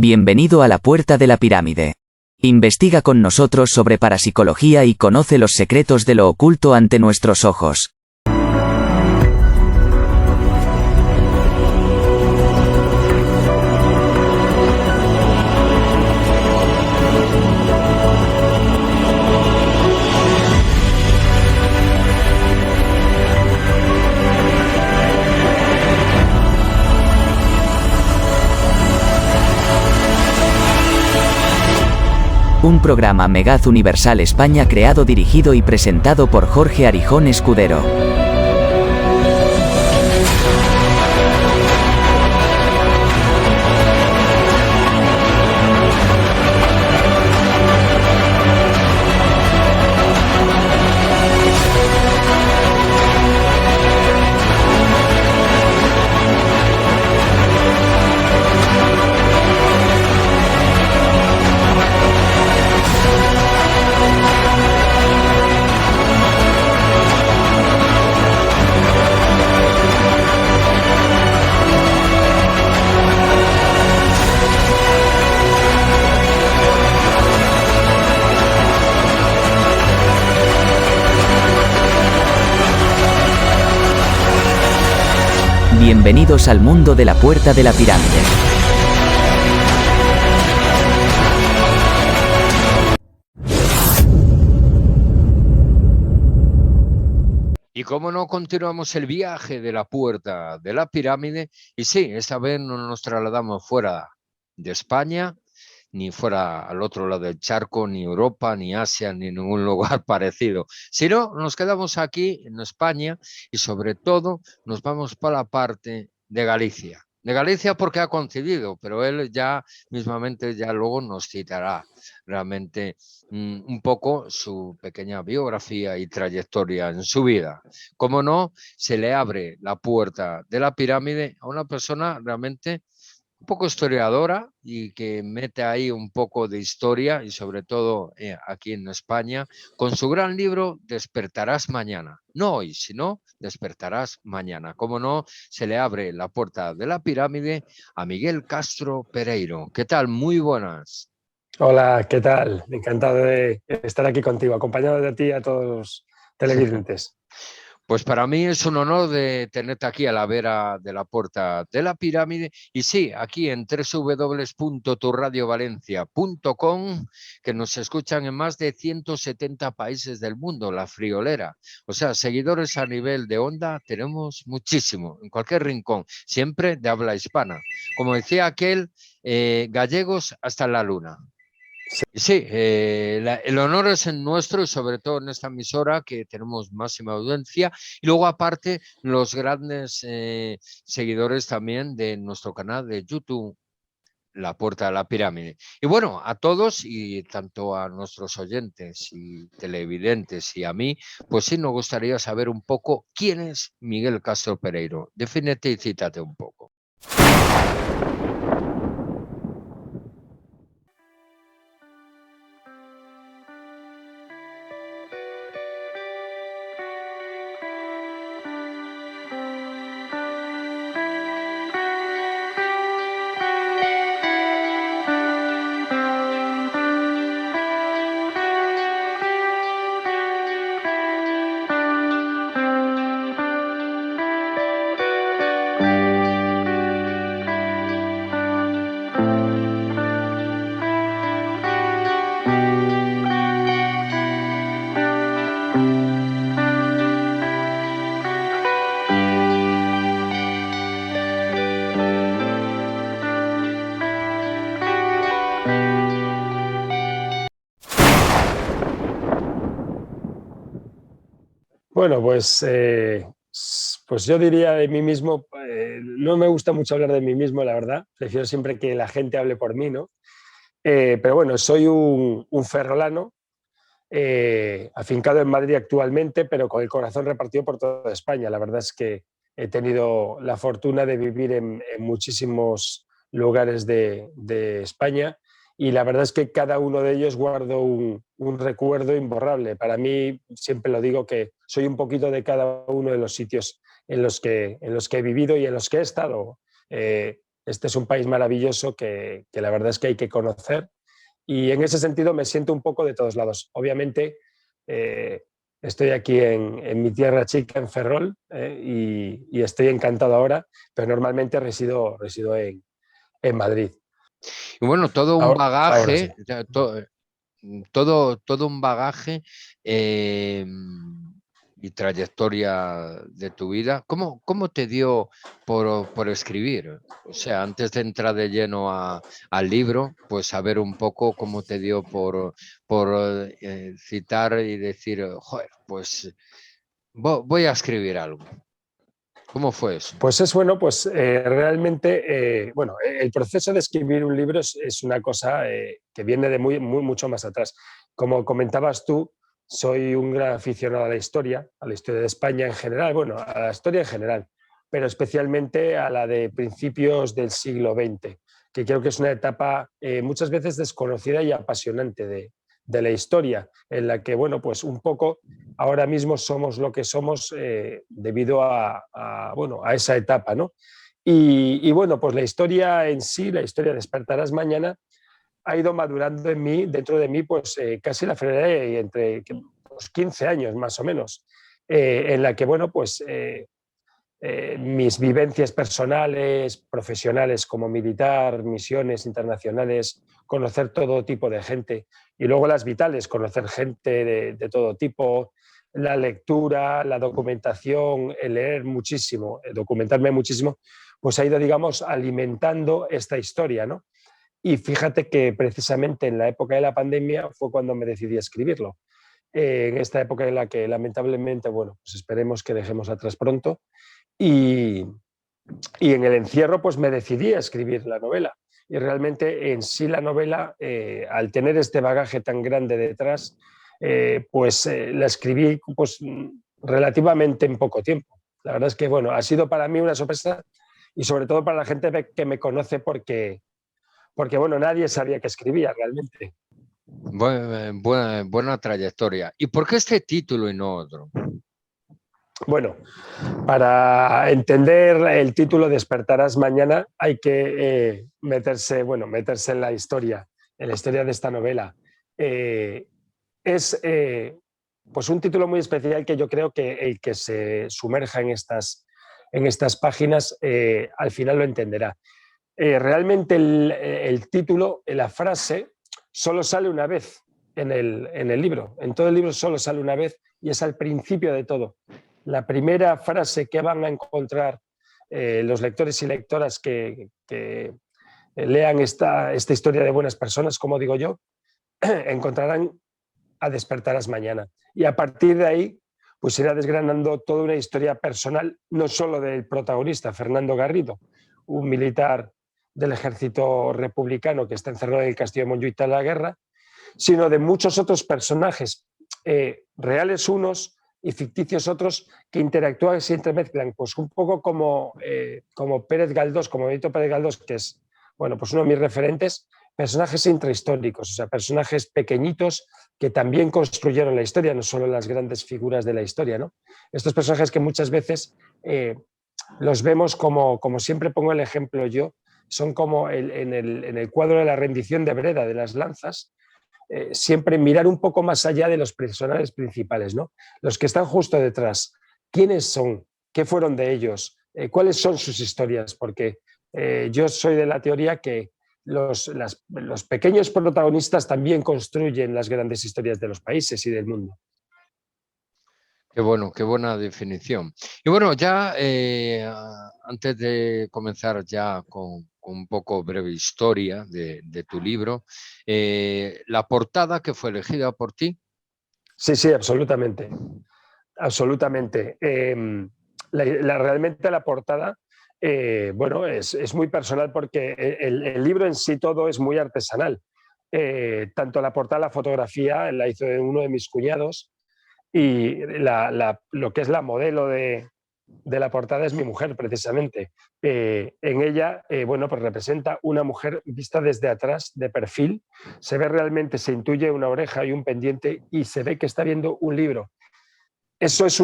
Bienvenido a la Puerta de la Pirámide. Investiga con nosotros sobre parapsicología y conoce los secretos de lo oculto ante nuestros ojos. Un programa Megaz Universal España creado, dirigido y presentado por Jorge Arijón Escudero. Bienvenidos al mundo de la Puerta de la Pirámide. Y cómo no, continuamos el viaje de la Puerta de la Pirámide. Y sí, esta vez no nos trasladamos fuera de España, ni fuera al otro lado del charco, ni Europa, ni Asia, ni ningún lugar parecido, sino nos quedamos aquí en España y sobre todo nos vamos para la parte de Galicia. De Galicia porque ha coincidido, pero él ya mismamente ya luego nos citará realmente un poco su pequeña biografía y trayectoria en su vida. Como no, se le abre la puerta de la pirámide a una persona realmente un poco historiadora y que mete ahí un poco de historia y sobre todo aquí en España con su gran libro Despertarás mañana. No hoy, sino Despertarás mañana. Como no, se le abre la puerta de la pirámide a Miguel Castro Pereiro. ¿Qué tal? Muy buenas. Hola, ¿qué tal? Encantado de estar aquí contigo, acompañado de ti y a todos los televidentes. Pues para mí es un honor de tenerte aquí a la vera de la puerta de la pirámide y sí, aquí en www.turradiovalencia.com, que nos escuchan en más de 170 países del mundo, la friolera. O sea, seguidores a nivel de onda tenemos muchísimo, en cualquier rincón, siempre de habla hispana. Como decía aquel, gallegos hasta la luna. Sí, el honor es en nuestro y sobre todo en esta emisora que tenemos máxima audiencia y luego aparte los grandes seguidores también de nuestro canal de YouTube, La Puerta de la Pirámide. Y bueno, a todos y tanto a nuestros oyentes y televidentes y a mí, pues sí nos gustaría saber un poco quién es Miguel Castro Pereiro. Defínete y cítate un poco. Bueno, pues yo diría de mí mismo, no me gusta mucho hablar de mí mismo, la verdad, prefiero siempre que la gente hable por mí, ¿no? Pero bueno, soy un ferrolano, afincado en Madrid actualmente, pero con el corazón repartido por toda España. La verdad es que he tenido la fortuna de vivir en muchísimos lugares de España y la verdad es que cada uno de ellos guardo un recuerdo imborrable. Para mí, siempre lo digo, que soy un poquito de cada uno de los sitios en los que he vivido y en los que he estado. este es un país maravilloso que la verdad es que hay que conocer, y en ese sentido me siento un poco de todos lados. Obviamente estoy aquí en mi tierra chica, en Ferrol, y estoy encantado ahora, pero normalmente resido en Madrid. Y bueno, todo un Ahora sí. bagaje, o sea, todo un bagaje eh, y trayectoria de tu vida. ¿Cómo te dio por escribir? O sea, antes de entrar de lleno al libro, pues saber un poco cómo te dio por citar y decir, joder, pues voy a escribir algo. ¿Cómo fue eso? Pues es bueno, pues realmente, bueno, el proceso de escribir un libro es una cosa que viene de mucho más atrás. Como comentabas tú, soy un gran aficionado a la historia de España en general, bueno, a la historia en general, pero especialmente a la de principios del siglo XX, que creo que es una etapa muchas veces desconocida y apasionante de la historia, en la que, bueno, pues un poco ahora mismo somos lo que somos debido bueno, a esa etapa, ¿no? Y bueno, pues la historia en sí, la historia de Despertarás Mañana, ha ido madurando en mí, dentro de mí, pues casi la frené entre pues, 15 años más o menos, en la que, bueno, pues mis vivencias personales, profesionales como militar, misiones internacionales, conocer todo tipo de gente, y luego las vitales, conocer gente de todo tipo, la lectura, la documentación, el leer muchísimo, documentarme muchísimo, pues ha ido, digamos, alimentando esta historia, ¿no? Y fíjate que precisamente en la época de la pandemia fue cuando me decidí a escribirlo. En esta época en la que lamentablemente, bueno, pues esperemos que dejemos atrás pronto, y, y en el encierro pues me decidí a escribir la novela. Y realmente en sí la novela, al tener este bagaje tan grande detrás, la escribí pues, relativamente en poco tiempo. La verdad es que bueno, ha sido para mí una sorpresa, y sobre todo para la gente que me conoce, porque bueno, nadie sabía que escribía realmente. Buena trayectoria. ¿Y por qué este título y no otro? Bueno, para entender el título Despertarás Mañana hay que meterse en la historia de esta novela. Es pues un título muy especial, que yo creo que el que se sumerja en estas páginas al final lo entenderá. Realmente el título, la frase, solo sale una vez en el libro. En todo el libro solo sale una vez, y es al principio de todo. La primera frase que van a encontrar los lectores y lectoras que lean esta historia de buenas personas, como digo yo, encontrarán a Despertarás Mañana. Y a partir de ahí, pues irá desgranando toda una historia personal, no solo del protagonista, Fernando Garrido, un militar del ejército republicano que está encerrado en el castillo de Montjuïc en la guerra, sino de muchos otros personajes, reales unos y ficticios otros, que interactúan y se entremezclan, pues un poco como Pérez Galdós, como Benito Pérez Galdós, que es bueno, pues uno de mis referentes, personajes intrahistóricos, o sea, personajes pequeñitos que también construyeron la historia, no solo las grandes figuras de la historia, ¿no? Estos personajes que muchas veces los vemos como siempre pongo el ejemplo yo, son como en el cuadro de la rendición de Breda, de las lanzas, siempre mirar un poco más allá de los personajes principales, ¿no? Los que están justo detrás. ¿Quiénes son? ¿Qué fueron de ellos? ¿Cuáles son sus historias? Porque yo soy de la teoría que los pequeños protagonistas también construyen las grandes historias de los países y del mundo. Qué bueno, qué buena definición. Y bueno, ya antes de comenzar ya con un poco breve historia de tu libro, la portada que fue elegida por ti. Sí, sí, absolutamente. Absolutamente. Realmente la portada, bueno, es muy personal, porque el libro en sí todo es muy artesanal. Tanto la portada, la fotografía la hizo uno de mis cuñados, y lo que es la modelo de la portada es mi mujer, precisamente. En ella, bueno, pues representa una mujer vista desde atrás, de perfil. Se ve realmente, se intuye una oreja y un pendiente, y se ve que está viendo un libro. Eso es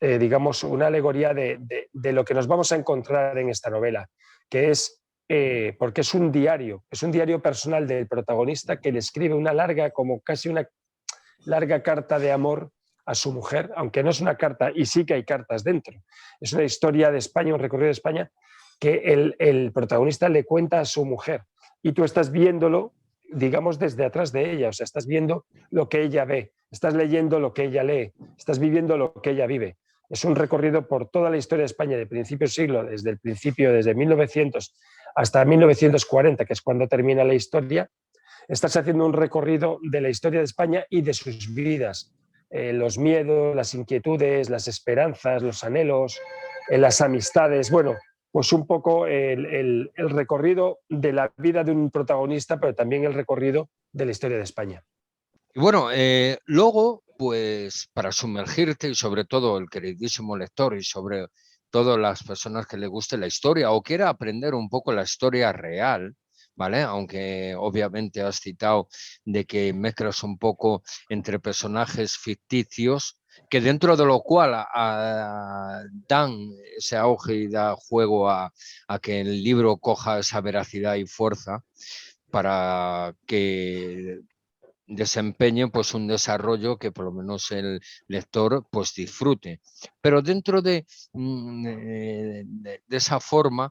digamos, una alegoría de lo que nos vamos a encontrar en esta novela, que es porque es un diario personal del protagonista que le escribe una larga, como casi una larga carta de amor a su mujer, aunque no es una carta, y sí que hay cartas dentro. Es una historia de España, un recorrido de España, que el protagonista le cuenta a su mujer y tú estás viéndolo, digamos, desde atrás de ella, o sea, estás viendo lo que ella ve, estás leyendo lo que ella lee, estás viviendo lo que ella vive. Es un recorrido por toda la historia de España de principio de siglo, desde el principio, desde 1900 hasta 1940, que es cuando termina la historia. Estás haciendo un recorrido de la historia de España y de sus vidas, los miedos, las inquietudes, las esperanzas, los anhelos, las amistades, bueno, pues un poco el recorrido de la vida de un protagonista, pero también el recorrido de la historia de España. Y bueno, luego, pues para sumergirte y sobre todo el queridísimo lector y sobre todo las personas que le guste la historia o quiera aprender un poco la historia real, ¿vale? Aunque obviamente has citado de que mezclas un poco entre personajes ficticios, que dentro de lo cual dan ese auge y da juego a que el libro coja esa veracidad y fuerza para que desempeñe pues un desarrollo que por lo menos el lector pues disfrute. Pero dentro de esa forma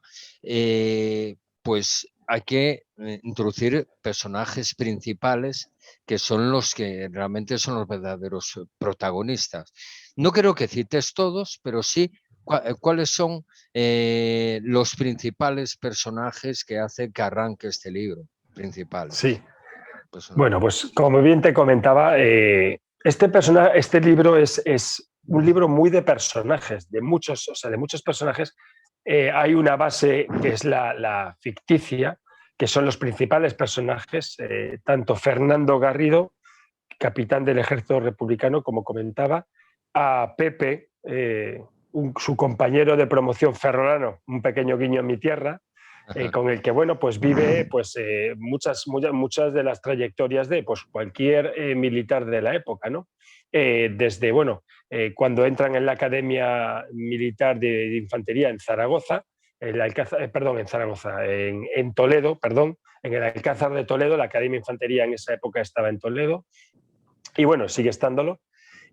pues hay que introducir personajes principales que son los que realmente son los verdaderos protagonistas. No creo que cites todos, pero sí cuáles son los principales personajes que hacen que arranque este libro, principales. Sí. Bueno, pues como bien te comentaba, este libro es un libro muy de personajes, de muchos personajes. Hay una base que es la ficticia, que son los principales personajes, tanto Fernando Garrido, capitán del ejército republicano, como comentaba, a Pepe, su compañero de promoción ferrolano, un pequeño guiño en mi tierra, con el que bueno, pues vive pues, muchas de las trayectorias de pues, cualquier militar de la época, ¿no? Desde bueno, cuando entran en la Academia Militar de Infantería en Zaragoza, en Toledo, perdón, en el Alcázar de Toledo, la Academia de Infantería en esa época estaba en Toledo, y bueno, sigue estándolo.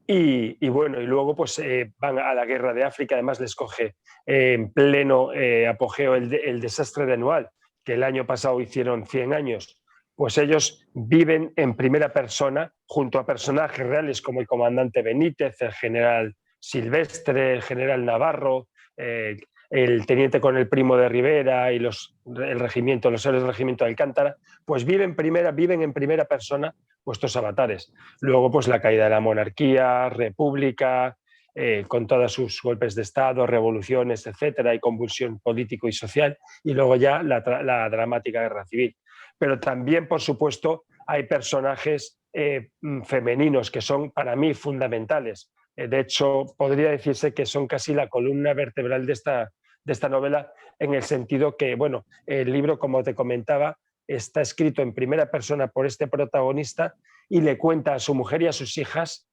Y bueno, y luego pues van a la guerra de África, además les coge en pleno apogeo el desastre de Anual, que el año pasado hicieron 100 años, pues ellos viven en primera persona junto a personajes reales como el comandante Benítez, el general Silvestre, el general Navarro, el teniente coronel Primo de Rivera y los héroes del regimiento de Alcántara, pues viven en primera persona vuestros avatares. Luego, pues la caída de la monarquía, república, con todos sus golpes de Estado, revoluciones, etcétera, y convulsión político y social, y luego ya la dramática guerra civil. Pero también, por supuesto, hay personajes femeninos que son para mí fundamentales. De hecho, podría decirse que son casi la columna vertebral de esta novela, en el sentido que, bueno, el libro, como te comentaba, está escrito en primera persona por este protagonista y le cuenta a su mujer y a sus hijas,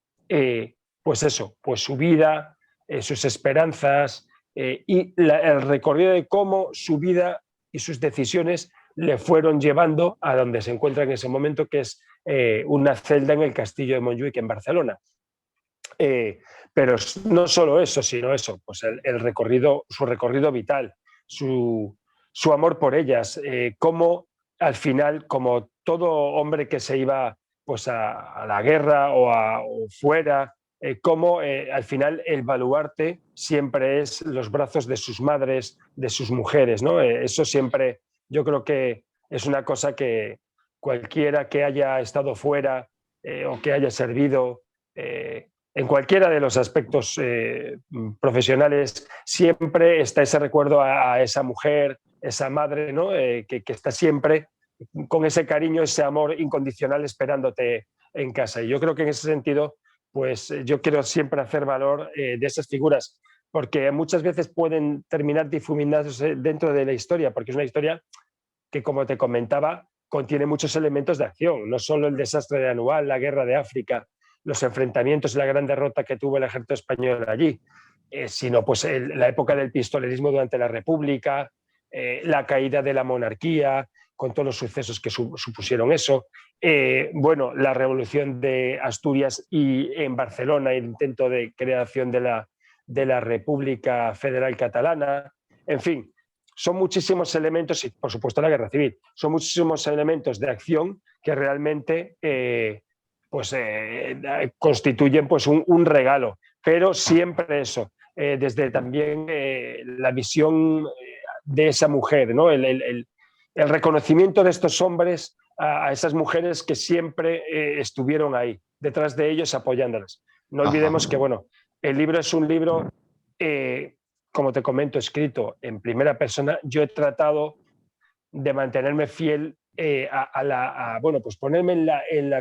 pues eso, pues su vida, sus esperanzas y el recorrido de cómo su vida y sus decisiones le fueron llevando a donde se encuentra en ese momento, que es una celda en el castillo de Montjuic en Barcelona. Pero no solo eso, sino eso, pues su recorrido vital, su amor por ellas, cómo al final, como todo hombre que se iba pues a la guerra o fuera, cómo al final el baluarte siempre es los brazos de sus madres, de sus mujeres, ¿no? Eso siempre, yo creo que es una cosa que cualquiera que haya estado fuera o que haya servido en cualquiera de los aspectos profesionales, siempre está ese recuerdo a esa mujer, esa madre, ¿no? Que está siempre con ese cariño, ese amor incondicional esperándote en casa. Y yo creo que en ese sentido, pues yo quiero siempre hacer valor de esas figuras, porque muchas veces pueden terminar difuminándose dentro de la historia, porque es una historia que, como te comentaba, contiene muchos elementos de acción, no solo el desastre de Anual, la guerra de África, los enfrentamientos y la gran derrota que tuvo el ejército español allí, sino pues la época del pistolerismo durante la República, la caída de la monarquía, con todos los sucesos que supusieron eso. Bueno, la revolución de Asturias y en Barcelona, el intento de creación de la República Federal Catalana. En fin, son muchísimos elementos, y por supuesto la Guerra Civil, son muchísimos elementos de acción que realmente constituyen pues, un regalo. Pero siempre eso, desde también la visión de esa mujer, ¿no? El reconocimiento de estos hombres a esas mujeres que siempre estuvieron ahí, detrás de ellos, apoyándolas. No olvidemos que, bueno, el libro es un libro, como te comento, escrito en primera persona. Yo he tratado de mantenerme fiel bueno, pues ponerme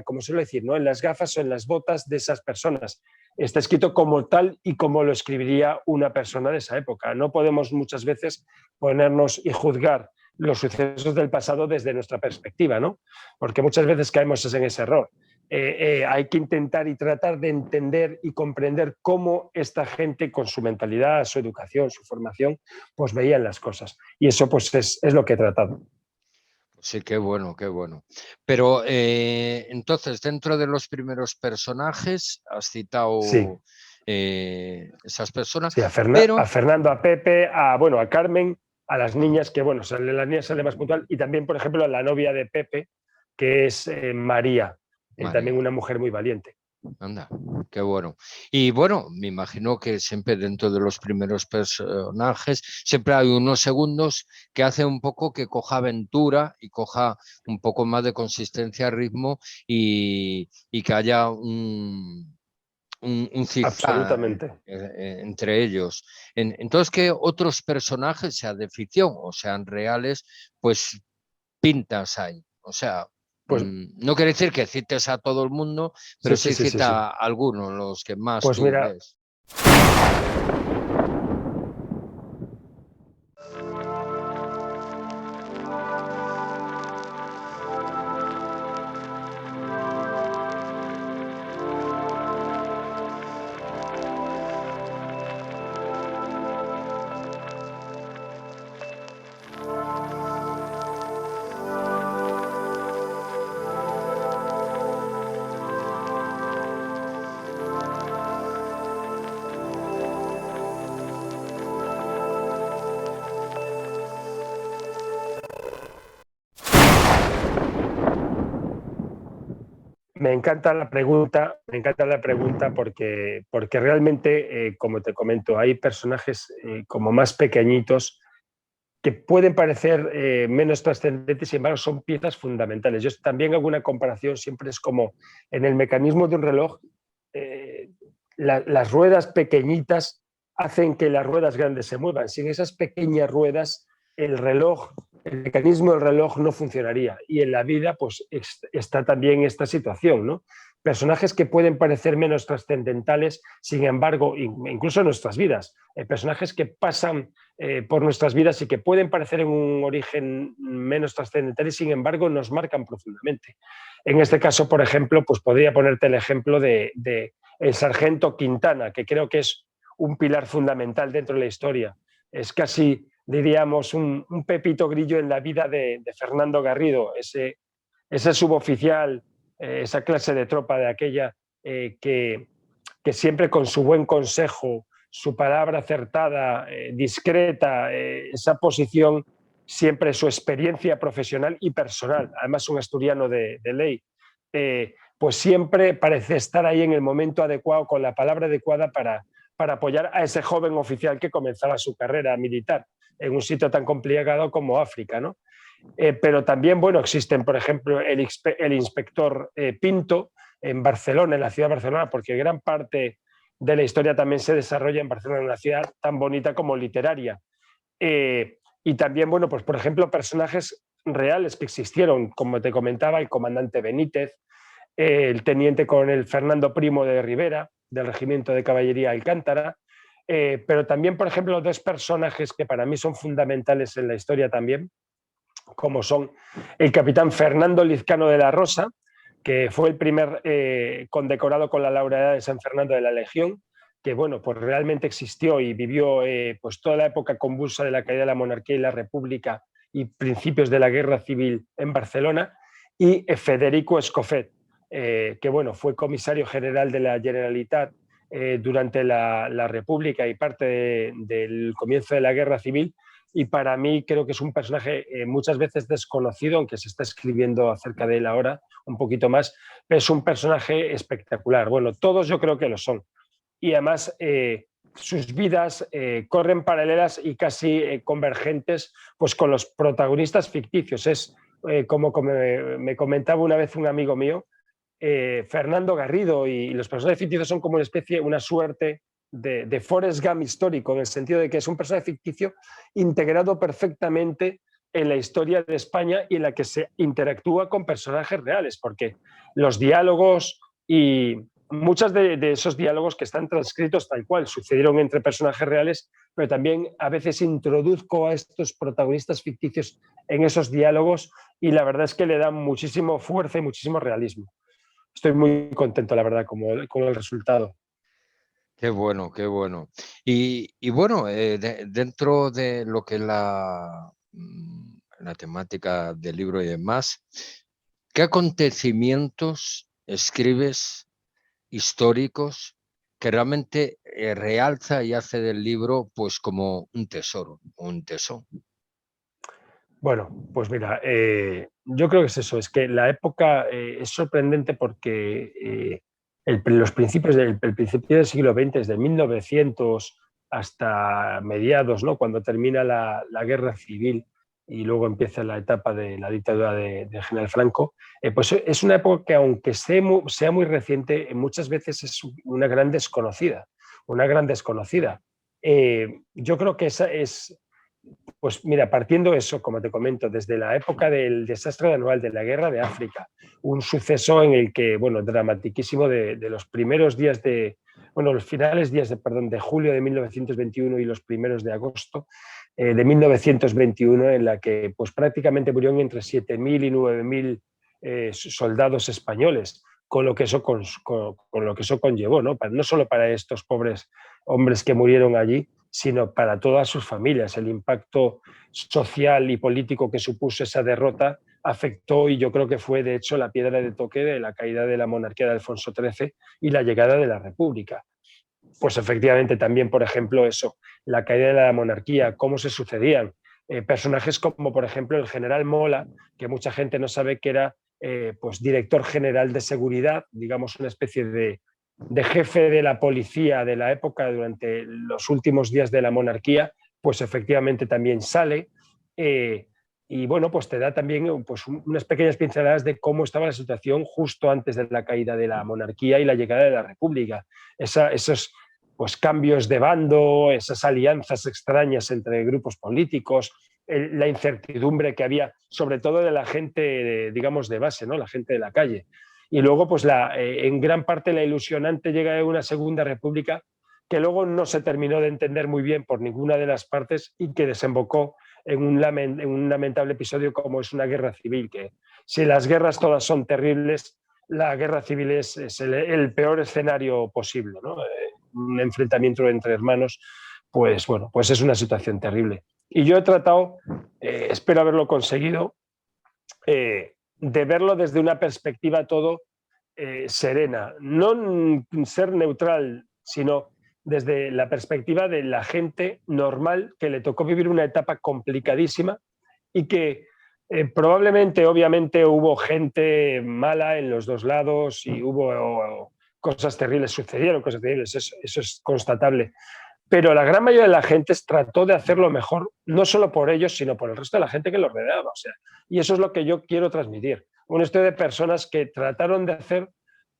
como suelo decir, ¿no? En las gafas o en las botas de esas personas. Está escrito como tal y como lo escribiría una persona de esa época. No podemos muchas veces ponernos y juzgar los sucesos del pasado desde nuestra perspectiva, ¿no? Porque muchas veces caemos en ese error. Hay que intentar y tratar de entender y comprender cómo esta gente, con su mentalidad, su educación, su formación, pues veían las cosas. Y eso pues es lo que he tratado. Sí, qué bueno, qué bueno. Pero entonces, dentro de los primeros personajes, has citado Sí. esas personas, Sí, pero... a Fernando, a Pepe, a Carmen, a las niñas, que bueno, las niñas sale más puntual, y también, por ejemplo, a la novia de Pepe, que es María, también una mujer muy valiente. Anda, qué bueno. Y bueno, me imagino que siempre dentro de los primeros personajes siempre hay unos segundos que hace un poco que coja aventura y coja un poco más de consistencia, ritmo y que haya un zigzag Absolutamente. entre ellos. Entonces, que otros personajes, sea de ficción o sean reales, pues pintas hay. O sea, Pues no quiere decir que cites a todo el mundo, pero sí cita a algunos, los que más pues tú mira, ves. me encanta la pregunta porque realmente, como te comento, hay personajes como más pequeñitos que pueden parecer menos trascendentes, sin embargo son piezas fundamentales. Yo también hago una comparación, siempre es como en el mecanismo de un reloj, las ruedas pequeñitas hacen que las ruedas grandes se muevan. Sin esas pequeñas ruedas, el mecanismo del reloj no funcionaría. Y en la vida pues está también esta situación, ¿no? Personajes que pueden parecer menos trascendentales, sin embargo, incluso en nuestras vidas, personajes que pasan por nuestras vidas y que pueden parecer en un origen menos trascendentales, sin embargo, nos marcan profundamente. En este caso, por ejemplo, pues podría ponerte el ejemplo de el sargento Quintana, que creo que es un pilar fundamental dentro de la historia. Es casi, diríamos, un pepito grillo en la vida de Fernando Garrido, ese suboficial, esa clase de tropa de aquella que siempre con su buen consejo, su palabra acertada, discreta, esa posición, siempre su experiencia profesional y personal, además un asturiano de ley, pues siempre parece estar ahí en el momento adecuado, con la palabra adecuada para apoyar a ese joven oficial que comenzaba su carrera militar en un sitio tan complicado como África, ¿no? Pero también, bueno, existen, por ejemplo, el inspector Pinto en Barcelona, en la ciudad de Barcelona, porque gran parte de la historia también se desarrolla en Barcelona, una ciudad tan bonita como literaria. Y también, bueno, pues por ejemplo, personajes reales que existieron, como te comentaba, el comandante Benítez, el teniente coronel Fernando Primo de Rivera, del Regimiento de Caballería Alcántara, pero también, por ejemplo, dos personajes que para mí son fundamentales en la historia también, como son el capitán Fernando Lizcano de la Rosa, que fue el primer condecorado con la laureada de San Fernando de la Legión, que bueno, pues realmente existió y vivió pues toda la época convulsa de la caída de la monarquía y la república y principios de la guerra civil en Barcelona, y Federico Escofet, que bueno, fue comisario general de la Generalitat durante la República y parte del comienzo de la guerra civil, y para mí creo que es un personaje muchas veces desconocido, aunque se está escribiendo acerca de él ahora un poquito más, pero es un personaje espectacular. Bueno, todos yo creo que lo son. Y además sus vidas corren paralelas y casi convergentes pues, con los protagonistas ficticios. Es como me comentaba una vez un amigo mío, Fernando Garrido, y los personajes ficticios son como una especie, una suerte de Forrest Gump histórico, en el sentido de que es un personaje ficticio integrado perfectamente en la historia de España y en la que se interactúa con personajes reales, porque los diálogos y muchos de esos diálogos que están transcritos tal cual sucedieron entre personajes reales, pero también a veces introduzco a estos protagonistas ficticios en esos diálogos, y la verdad es que le dan muchísimo fuerza y muchísimo realismo. Estoy muy contento, la verdad, con el resultado. Qué bueno, qué bueno. Y bueno, dentro de lo que es la temática del libro y demás, ¿qué acontecimientos escribes históricos que realmente realza y hace del libro pues como un tesoro, un tesoro? Bueno, pues mira, yo creo que es eso, es que la época es sorprendente porque los principios el principio del siglo XX, desde 1900 hasta mediados, ¿no? Cuando termina la guerra civil y luego empieza la etapa de la dictadura de General Franco, pues es una época que, aunque sea muy reciente, muchas veces es una gran desconocida, una gran desconocida. Yo creo que esa es, pues mira, partiendo eso, como te comento, desde la época del desastre anual de la guerra de África, un suceso en el que, bueno, dramatiquísimo de los primeros días bueno, los finales días perdón, de julio de 1921 y los primeros de agosto de 1921, en la que pues prácticamente murieron entre 7.000 y 9.000 soldados españoles, con lo que eso, con lo que eso conllevó, ¿no? No solo para estos pobres hombres que murieron allí, sino para todas sus familias. El impacto social y político que supuso esa derrota afectó, y yo creo que fue de hecho la piedra de toque de la caída de la monarquía de Alfonso XIII y la llegada de la República. Pues efectivamente también, por ejemplo, eso, la caída de la monarquía, cómo se sucedían. Personajes como, por ejemplo, el general Mola, que mucha gente no sabe que era pues director general de seguridad, digamos una especie de jefe de la policía de la época durante los últimos días de la monarquía, pues efectivamente también sale. Y bueno, pues te da también pues, unas pequeñas pinceladas de cómo estaba la situación justo antes de la caída de la monarquía y la llegada de la República. Esos pues, cambios de bando, esas alianzas extrañas entre grupos políticos, la incertidumbre que había, sobre todo de la gente, digamos, de base, ¿no? La gente de la calle. Y luego, pues en gran parte la ilusionante llega de una segunda república que luego no se terminó de entender muy bien por ninguna de las partes y que desembocó en un lamentable episodio como es una guerra civil, que si las guerras todas son terribles, la guerra civil es el peor escenario posible, ¿no? Un enfrentamiento entre hermanos, pues bueno, pues es una situación terrible. Y yo he tratado, espero haberlo conseguido, de verlo desde una perspectiva todo serena, no ser neutral, sino desde la perspectiva de la gente normal que le tocó vivir una etapa complicadísima y que probablemente, obviamente, hubo gente mala en los dos lados y hubo cosas terribles, sucedieron cosas terribles, eso es constatable. Pero la gran mayoría de la gente trató de hacer lo mejor, no solo por ellos, sino por el resto de la gente que los rodeaba. O sea, y eso es lo que yo quiero transmitir. Una historia de personas que trataron de hacer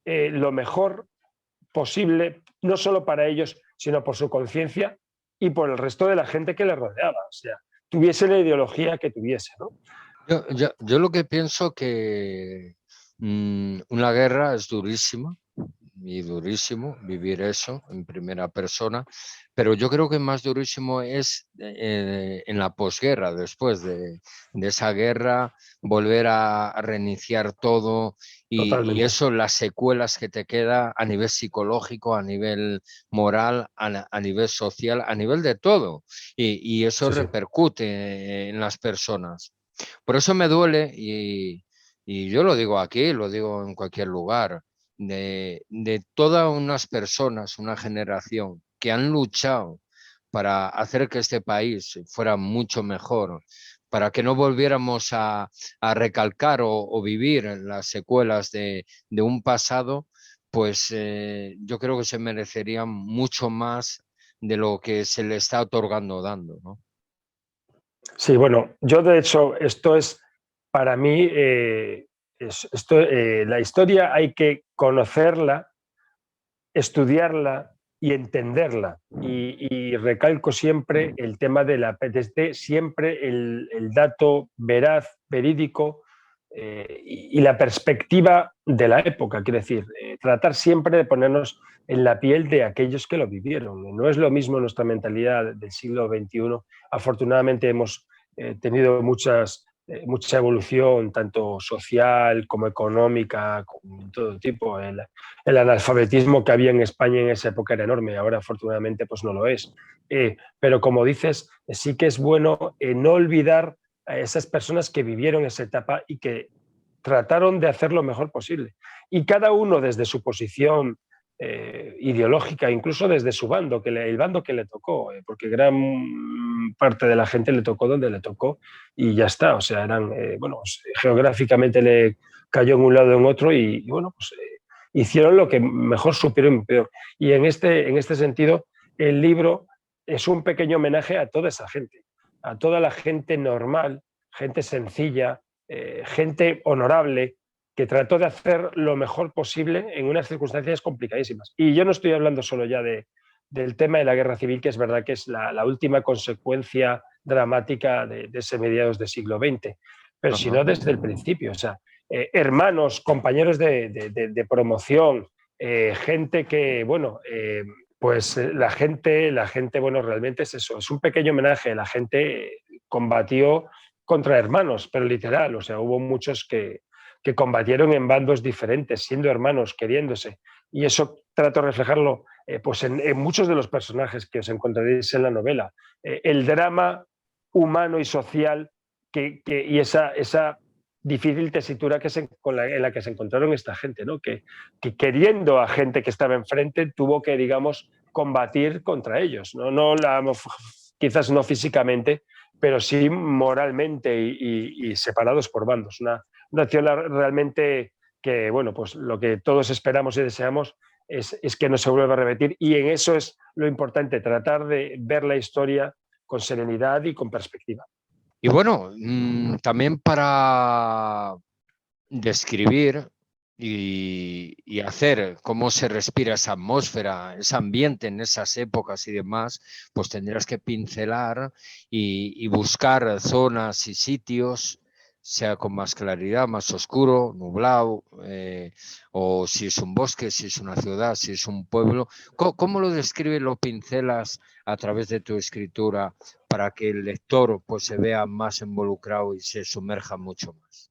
lo mejor posible, no solo para ellos, sino por su conciencia y por el resto de la gente que les rodeaba. O sea, tuviese la ideología que tuviese, ¿no? Yo lo que pienso que una guerra es durísima, y durísimo vivir eso en primera persona, pero yo creo que más durísimo es en la posguerra, después de esa guerra, volver a reiniciar todo y Totalmente. eso, las secuelas que te queda a nivel psicológico, a nivel moral, a nivel social, a nivel de todo, y eso Sí, sí. repercute en las personas. Por eso me duele y yo lo digo aquí, lo digo en cualquier lugar, de todas unas personas, una generación que han luchado para hacer que este país fuera mucho mejor, para que no volviéramos a recalcar o vivir en las secuelas de un pasado, pues yo creo que se merecerían mucho más de lo que se le está otorgando dando, ¿no? Sí, bueno, yo de hecho, esto es para mí, la historia hay que conocerla, estudiarla y entenderla. Y recalco siempre el tema desde siempre el dato veraz, verídico, y la perspectiva de la época. Quiero decir, tratar siempre de ponernos en la piel de aquellos que lo vivieron. No es lo mismo nuestra mentalidad del siglo XXI. Afortunadamente hemos tenido mucha evolución, tanto social como económica, como todo tipo. El analfabetismo que había en España en esa época era enorme, ahora afortunadamente pues no lo es. Pero como dices, sí que es bueno no olvidar a esas personas que vivieron esa etapa y que trataron de hacer lo mejor posible. Y cada uno desde su posición ideológica, incluso desde su bando, el bando que le tocó, porque gran parte de la gente le tocó donde le tocó y ya está. O sea, bueno, pues, geográficamente le cayó en un lado o en otro y bueno, pues hicieron lo que mejor supieron y peor. Y en este sentido, el libro es un pequeño homenaje a toda esa gente, a toda la gente normal, gente sencilla, gente honorable, que trató de hacer lo mejor posible en unas circunstancias complicadísimas. Y yo no estoy hablando solo ya del tema de la guerra civil, que es verdad que es la última consecuencia dramática de ese mediados del siglo XX, pero Ajá. sino desde el principio. O sea, hermanos, compañeros de promoción, gente que, bueno, pues la gente, bueno, realmente es eso, es un pequeño homenaje. La gente combatió contra hermanos, pero literal, o sea, hubo muchos que combatieron en bandos diferentes, siendo hermanos, queriéndose. Y eso trato de reflejarlo pues en muchos de los personajes que os encontraréis en la novela. El drama humano y social y esa difícil tesitura en la que se encontraron esta gente, ¿no? Que queriendo a gente que estaba enfrente tuvo que, digamos, combatir contra ellos, ¿no? Quizás no físicamente, pero sí moralmente y separados por bandos. Una acción realmente que, bueno, pues lo que todos esperamos y deseamos es que no se vuelva a repetir, y en eso es lo importante, tratar de ver la historia con serenidad y con perspectiva. Y bueno, también para describir y hacer cómo se respira esa atmósfera, ese ambiente en esas épocas y demás, pues tendrás que pincelar y buscar zonas y sitios, sea con más claridad, más oscuro, nublado, o si es un bosque, si es una ciudad, si es un pueblo. ¿Cómo lo describes, lo pincelas a través de tu escritura para que el lector pues se vea más involucrado y se sumerja mucho más?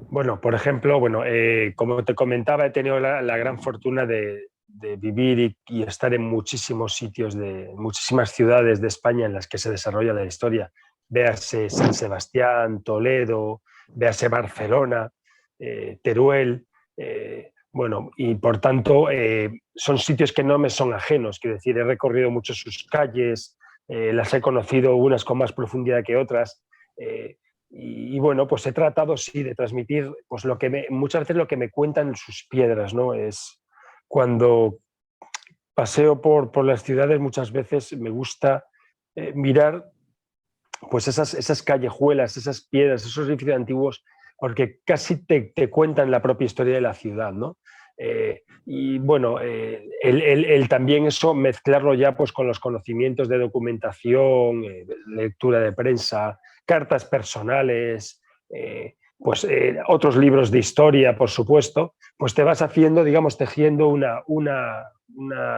Bueno, por ejemplo, bueno, como te comentaba, he tenido la gran fortuna de vivir y estar en muchísimos sitios, muchísimas ciudades de España en las que se desarrolla la historia. Véase San Sebastián, Toledo, véase Barcelona, Teruel. Bueno, y por tanto son sitios que no me son ajenos, quiero decir, he recorrido mucho sus calles, las he conocido unas con más profundidad que otras, y bueno, pues he tratado sí de transmitir pues muchas veces lo que me cuentan sus piedras, ¿no? Es cuando paseo por las ciudades, muchas veces me gusta mirar pues esas callejuelas, esas piedras, esos edificios antiguos, porque casi te cuentan la propia historia de la ciudad, ¿no? Y bueno, el también eso mezclarlo ya pues con los conocimientos de documentación, lectura de prensa, cartas personales, otros libros de historia, por supuesto, pues te vas haciendo, digamos, tejiendo una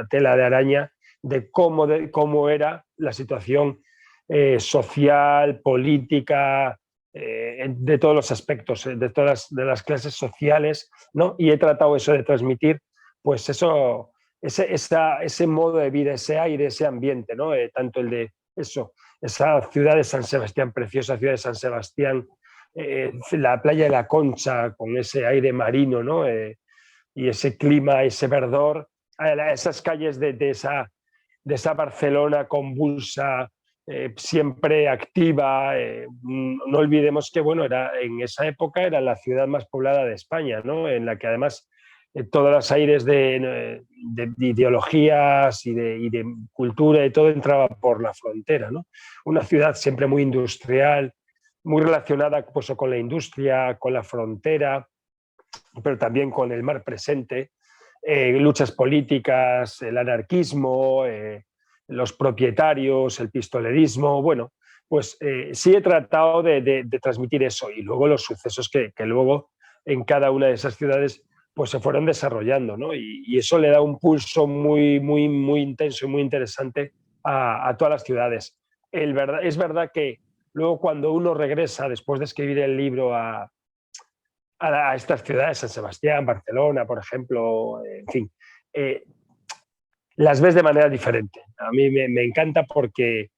tela de araña de cómo era la situación social, política, de todos los aspectos, de todas las clases sociales, ¿no? Y he tratado eso de transmitir, pues eso, ese modo de vida, ese aire, ese ambiente, ¿no? Tanto el de eso, esa ciudad de San Sebastián, preciosa ciudad de San Sebastián, la playa de la Concha con ese aire marino, ¿no? Y ese clima, ese verdor, esas calles de esa Barcelona convulsa, siempre activa. No olvidemos que bueno, en esa época era la ciudad más poblada de España, ¿no? En la que además todos los aires de ideologías y de cultura y todo entraba por la frontera, ¿no? Una ciudad siempre muy industrial, muy relacionada pues, con la industria, con la frontera, pero también con el mar presente, luchas políticas, el anarquismo, los propietarios, el pistolerismo. Bueno, pues sí he tratado de transmitir eso, y luego los sucesos que luego en cada una de esas ciudades pues se fueron desarrollando, ¿no? Y eso le da un pulso muy, muy, muy intenso y muy interesante a todas las ciudades. Es verdad que luego cuando uno regresa, después de escribir el libro a estas ciudades, San Sebastián, Barcelona, por ejemplo, en fin, las ves de manera diferente. A mí me encanta porque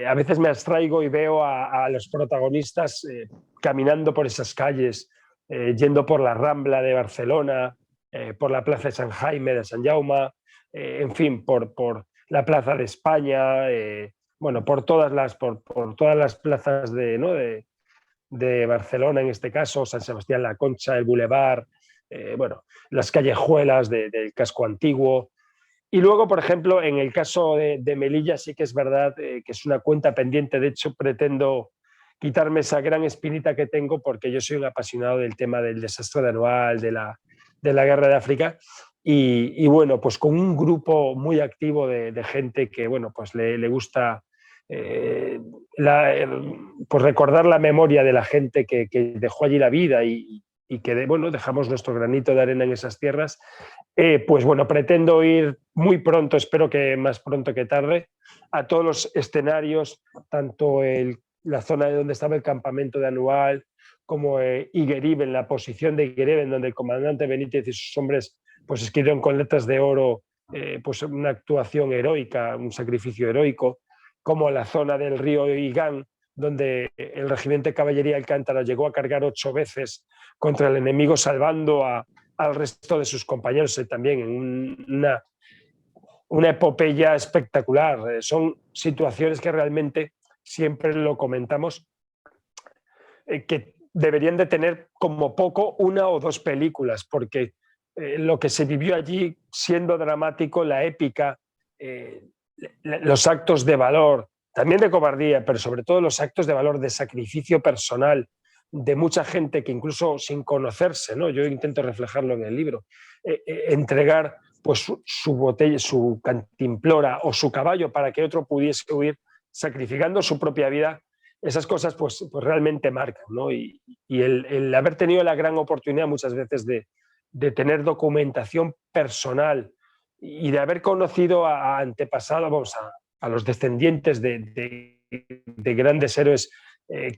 a veces me abstraigo y veo a los protagonistas caminando por esas calles, yendo por la Rambla de Barcelona, por la Plaza de San Jaime, de San Jaume, en fin, por la Plaza de España, bueno, por todas las plazas ¿no? de Barcelona, en este caso, San Sebastián la Concha, el Boulevard, bueno, las callejuelas del casco antiguo. Y luego, por ejemplo, en el caso de Melilla sí que es verdad que es una cuenta pendiente. De hecho, pretendo quitarme esa gran espinita que tengo porque yo soy un apasionado del tema del desastre de Anual, de la guerra de África. Y bueno, pues con un grupo muy activo de gente que, bueno, pues le gusta eh, pues recordar la memoria de la gente que dejó allí la vida y que, bueno, dejamos nuestro granito de arena en esas tierras. Pues bueno, pretendo ir muy pronto, espero que más pronto que tarde, a todos los escenarios, tanto la zona de donde estaba el campamento de Anual, como Igueribe, la posición de Igueribe, donde el comandante Benítez y sus hombres pues escribieron con letras de oro pues una actuación heroica, un sacrificio heroico, como la zona del río Igán, donde el regimiento de caballería Alcántara llegó a cargar 8 veces contra el enemigo, salvando al resto de sus compañeros también en una epopeya espectacular. Son situaciones que realmente siempre lo comentamos, que deberían de tener como poco 1 o 2 películas, porque lo que se vivió allí, siendo dramático, la épica, los actos de valor, también de cobardía, pero sobre todo los actos de valor, de sacrificio personal, de mucha gente que incluso sin conocerse, ¿no? Yo intento reflejarlo en el libro, entregar pues su botella, su cantimplora o su caballo para que otro pudiese huir, sacrificando su propia vida. Esas cosas pues realmente marcan, ¿no? Y el haber tenido la gran oportunidad muchas veces de tener documentación personal y de haber conocido a antepasados, vamos, a los descendientes de grandes héroes,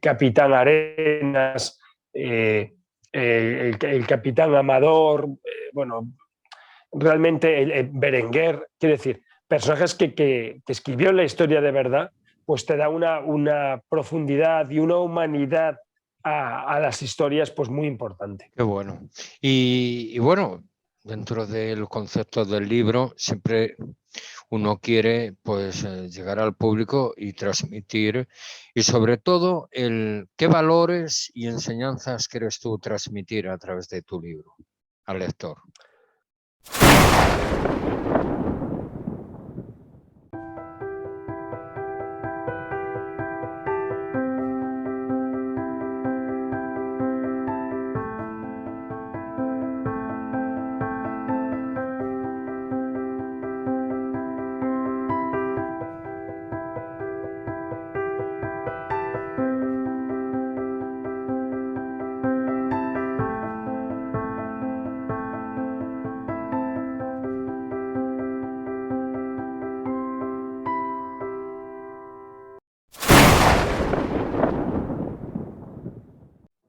Capitán Arenas, el Capitán Amador, bueno, realmente el Berenguer, quiero decir, personajes que escribió la historia de verdad, pues te da una profundidad y una humanidad a las historias pues muy importante. Qué bueno. Y bueno, dentro del concepto del libro, siempre uno quiere pues llegar al público y transmitir, y sobre todo qué valores y enseñanzas quieres tú transmitir a través de tu libro al lector.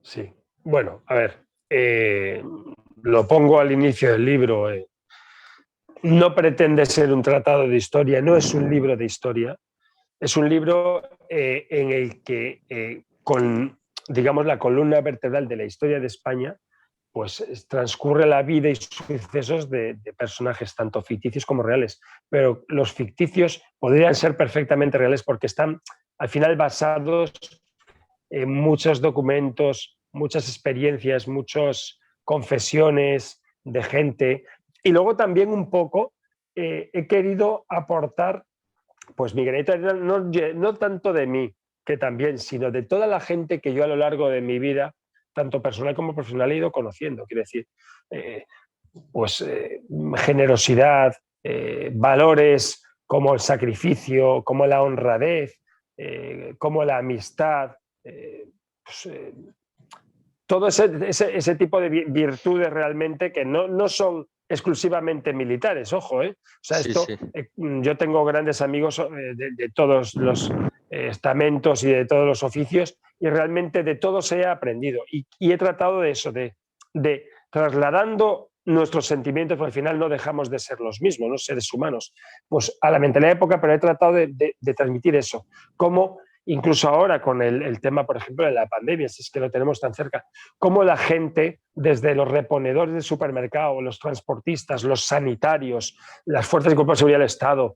Sí, bueno, a ver, lo pongo al inicio del libro. No pretende ser un tratado de historia, no es un libro de historia, es un libro en el que con, digamos, la columna vertebral de la historia de España, pues transcurre la vida y sucesos de personajes tanto ficticios como reales, pero los ficticios podrían ser perfectamente reales porque están al final basados en muchos documentos, muchas experiencias, muchas confesiones de gente. Y luego también un poco he querido aportar pues mi granito de arena, no tanto de mí, que también, sino de toda la gente que yo a lo largo de mi vida, tanto personal como profesional, he ido conociendo. Quiero decir, eh, pues generosidad, valores como el sacrificio, como la honradez, como la amistad, pues, todo ese tipo de virtudes realmente que no son exclusivamente militares, ojo, ¿eh? O sea, Sí, esto, sí. yo tengo grandes amigos de todos los estamentos y de todos los oficios, y realmente de todos he aprendido. Y he tratado de eso, de trasladando nuestros sentimientos, porque al final no dejamos de ser los mismos, ¿no? Seres humanos, pues a la mentalidad de época, pero he tratado de transmitir eso, cómo incluso ahora con el tema, por ejemplo, de la pandemia, si es que lo tenemos tan cerca, cómo la gente, desde los reponedores del supermercado, los transportistas, los sanitarios, las fuerzas y cuerpos de seguridad del Estado,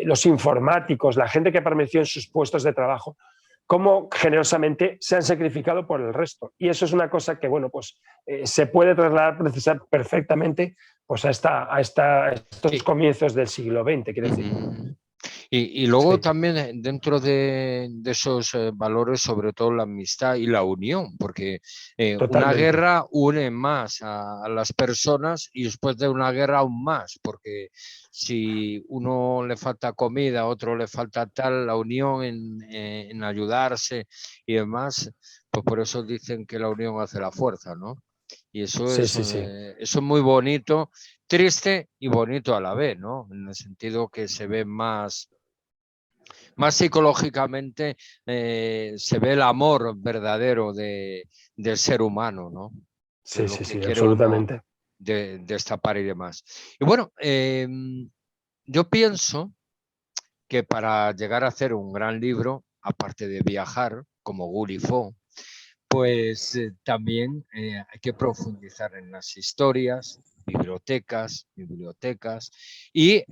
los informáticos, la gente que permaneció en sus puestos de trabajo, cómo generosamente se han sacrificado por el resto. Y eso es una cosa que, bueno, pues se puede trasladar perfectamente pues, a estos Y, comienzos del siglo XX, quiero decir. y luego Sí, también dentro de esos valores, sobre todo la amistad y la unión, porque una totalmente. guerra une más a las personas, y después de una guerra aún más, porque si uno le falta comida, a otro le falta tal, la unión en ayudarse y demás, pues por eso dicen que la unión hace la fuerza, ¿no? Y Sí, sí, sí. eso es muy bonito, triste y bonito a la vez, ¿no? En el sentido que se ve más psicológicamente, se ve el amor verdadero del ser humano, ¿no? Que es Sí, lo sí, que sí, quiere uno absolutamente. destapar y demás. Y bueno, yo pienso que para llegar a hacer un gran libro, aparte de viajar, como Gulliver, pues también hay que profundizar en las historias, bibliotecas y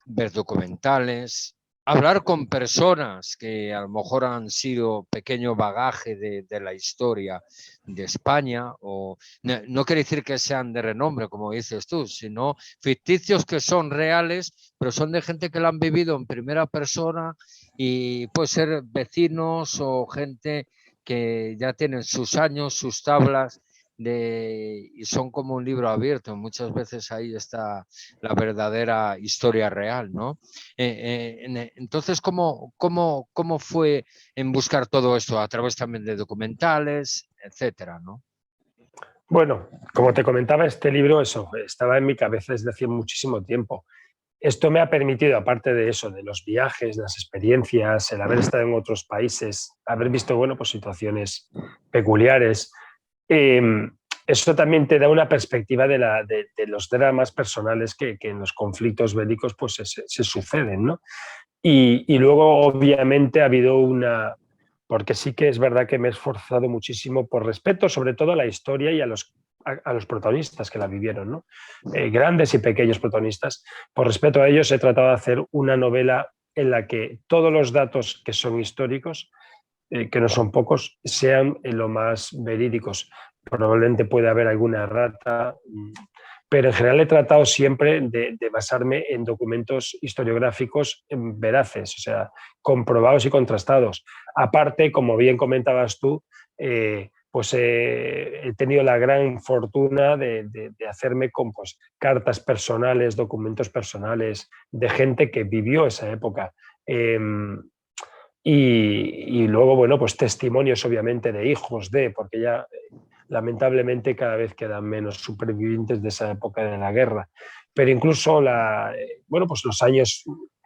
ver documentales, hablar con personas que a lo mejor han sido pequeño bagaje de la historia de España, o no quiere decir que sean de renombre, como dices tú, sino ficticios que son reales, pero son de gente que lo han vivido en primera persona, y puede ser vecinos o gente que ya tienen sus años, sus tablas, y son como un libro abierto. Muchas veces ahí está la verdadera historia real, ¿no? Entonces, ¿cómo fue en buscar todo esto? A través también de documentales, etcétera, ¿no? Bueno, como te comentaba, este libro, eso, estaba en mi cabeza desde hace muchísimo tiempo. Esto me ha permitido, aparte de eso, de los viajes, las experiencias, el haber estado en otros países, haber visto, bueno, pues situaciones peculiares, eh, eso también te da una perspectiva de los dramas personales que en los conflictos bélicos pues se suceden, ¿no? Y luego, obviamente, ha habido porque sí que es verdad que me he esforzado muchísimo por respeto, sobre todo a la historia y a los protagonistas que la vivieron, ¿no? Grandes y pequeños protagonistas. Por respeto a ellos he tratado de hacer una novela en la que todos los datos que son históricos, que no son pocos, sean lo más verídicos. Probablemente puede haber alguna errata, pero en general he tratado siempre de basarme en documentos historiográficos veraces, o sea, comprobados y contrastados. Aparte, como bien comentabas tú, pues he tenido la gran fortuna de hacerme con pues, cartas personales, documentos personales de gente que vivió esa época. Y luego, bueno, pues testimonios obviamente de hijos de, porque ya lamentablemente cada vez quedan menos supervivientes de esa época de la guerra. Pero incluso bueno, pues los años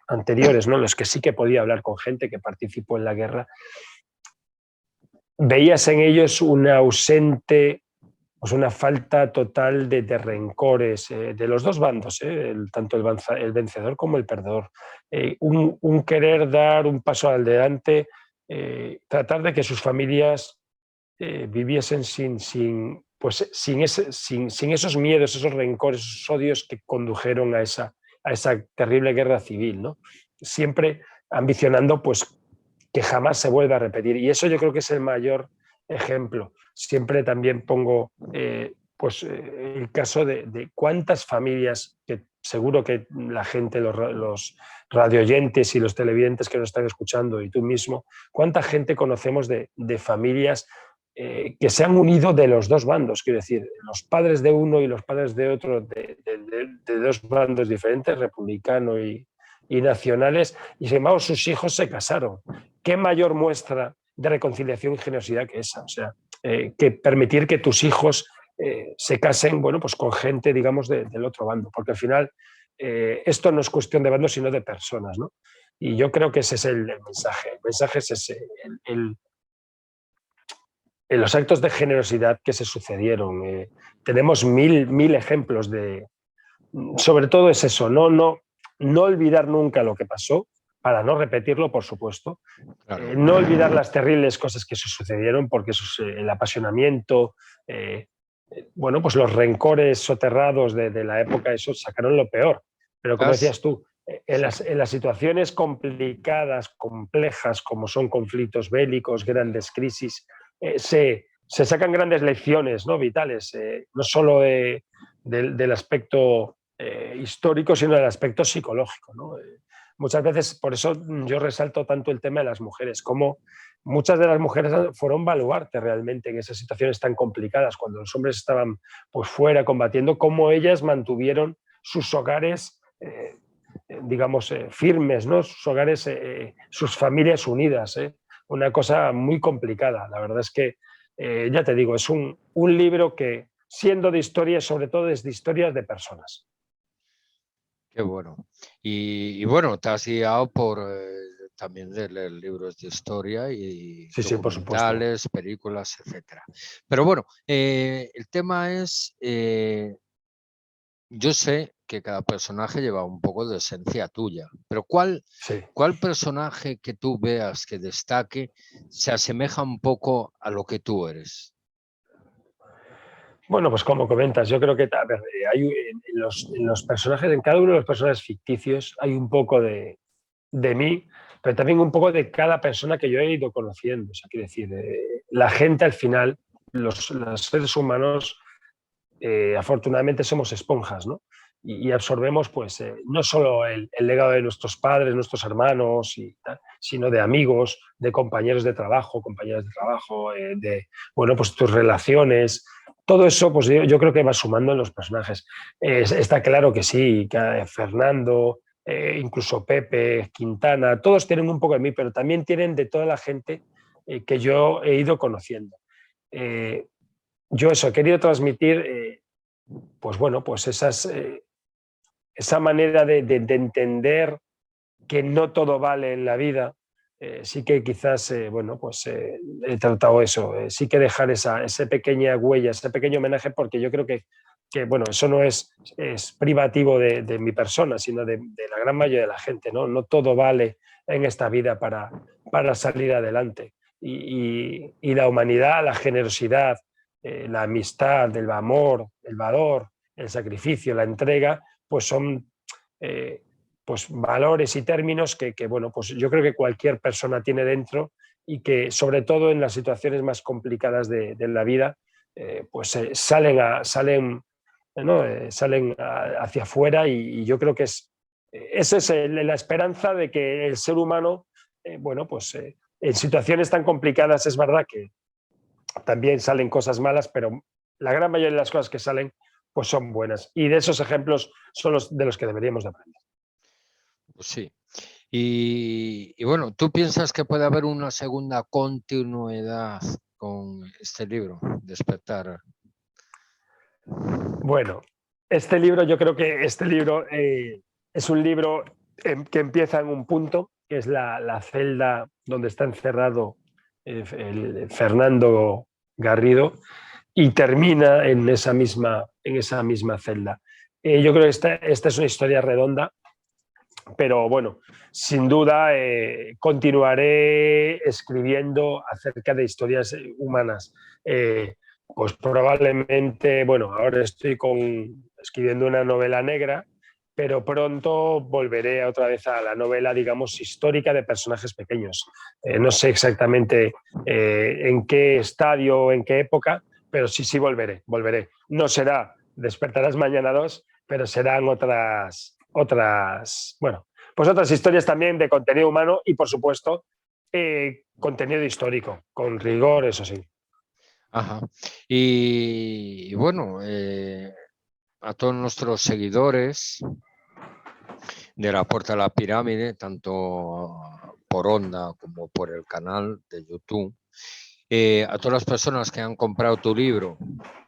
anteriores, ¿no? Los que sí que podía hablar con gente que participó en la guerra, veías en ellos una ausente, pues una falta total de rencores de los dos bandos, tanto el vencedor como el perdedor. Un querer dar un paso adelante, tratar de que sus familias viviesen pues, sin esos miedos, esos rencores, esos odios que condujeron a esa terrible guerra civil, ¿no? Siempre ambicionando pues, que jamás se vuelva a repetir. Y eso yo creo que es el mayor ejemplo. Siempre también pongo el caso de cuántas familias, que seguro que la gente, los radioyentes y los televidentes que nos están escuchando y tú mismo, cuánta gente conocemos de familias que se han unido de los dos bandos, quiero decir, los padres de uno y los padres de otro, de dos bandos diferentes, republicano y nacionales, y sin embargo sus hijos se casaron. ¿Qué mayor muestra de reconciliación y generosidad que esa? O sea, que permitir que tus hijos se casen, bueno, pues con gente, digamos, del otro bando, porque al final esto no es cuestión de bandos, sino de personas, ¿no? Y yo creo que ese es el mensaje. El mensaje es ese, en los actos de generosidad que se sucedieron. Tenemos mil ejemplos sobre todo es eso, no olvidar nunca lo que pasó, para no repetirlo, por supuesto. Claro. No olvidar las terribles cosas que se sucedieron, porque eso es, el apasionamiento, bueno, pues los rencores soterrados de la época, eso sacaron lo peor. Pero como decías tú, en las situaciones complicadas, complejas, como son conflictos bélicos, grandes crisis, se sacan grandes lecciones, ¿no? Vitales, no solo del aspecto histórico, sino del aspecto psicológico, ¿no? Muchas veces, por eso yo resalto tanto el tema de las mujeres, como muchas de las mujeres fueron baluarte realmente en esas situaciones tan complicadas, cuando los hombres estaban pues, fuera combatiendo, cómo ellas mantuvieron sus hogares, digamos, firmes, ¿no? Sus hogares, sus familias unidas, una cosa muy complicada. La verdad es que, ya te digo, es un libro que, siendo de historias, sobre todo es de historias de personas. Qué bueno. Y bueno, te has guiado por también de leer libros de historia y Sí, por supuesto. documentales, películas, etcétera. Pero bueno, el tema es, yo sé que cada personaje lleva un poco de esencia tuya, pero ¿cuál personaje que tú veas que destaque se asemeja un poco a lo que tú eres? Bueno, pues como comentas, yo creo que a ver, hay en los personajes, en cada uno de los personajes ficticios hay un poco de mí, pero también un poco de cada persona que yo he ido conociendo. O sea, quiero decir, la gente al final, los seres humanos, afortunadamente somos esponjas, ¿no? Y absorbemos, pues, no solo el legado de nuestros padres, nuestros hermanos, y tal, sino de amigos, de compañeros de trabajo, compañeras de trabajo, bueno, pues tus relaciones. Todo eso, pues yo creo que va sumando en los personajes. Está claro que sí, que Fernando, incluso Pepe, Quintana, todos tienen un poco de mí, pero también tienen de toda la gente que yo he ido conociendo. Yo eso, he querido transmitir, pues bueno, pues esa manera de entender que no todo vale en la vida. Sí que quizás, bueno, pues he tratado eso, sí que dejar esa pequeña huella, ese pequeño homenaje, porque yo creo que bueno, eso no es privativo de mi persona, sino de la gran mayoría de la gente, ¿no? No todo vale en esta vida para salir adelante. Y la humanidad, la generosidad, la amistad, el amor, el valor, el sacrificio, la entrega, pues son pues valores y términos que, bueno, pues yo creo que cualquier persona tiene dentro y que sobre todo en las situaciones más complicadas de la vida, pues salen, ¿no? Salen hacia afuera y yo creo que esa es la esperanza de que el ser humano, bueno, pues en situaciones tan complicadas es verdad que también salen cosas malas, pero la gran mayoría de las cosas que salen pues son buenas. Y de esos ejemplos son de los que deberíamos de aprender. Pues sí. Y bueno, ¿tú piensas que puede haber una segunda continuidad con este libro, Despertar? Bueno, yo creo que este libro es un libro que empieza en un punto, que es la celda donde está encerrado el Fernando Garrido, y termina en esa misma celda. Yo creo que esta es una historia redonda, pero bueno, sin duda continuaré escribiendo acerca de historias humanas. Pues probablemente, bueno, ahora estoy escribiendo una novela negra, pero pronto volveré otra vez a la novela, digamos, histórica de personajes pequeños. No sé exactamente en qué estadio, en qué época, pero sí volveré. No será Despertarás Mañana 2, pero serán otras, bueno, pues otras historias también de contenido humano y, por supuesto, contenido histórico, con rigor, eso sí. Ajá. Y bueno, a todos nuestros seguidores de La Puerta a la Pirámide, tanto por Onda como por el canal de YouTube, a todas las personas que han comprado tu libro,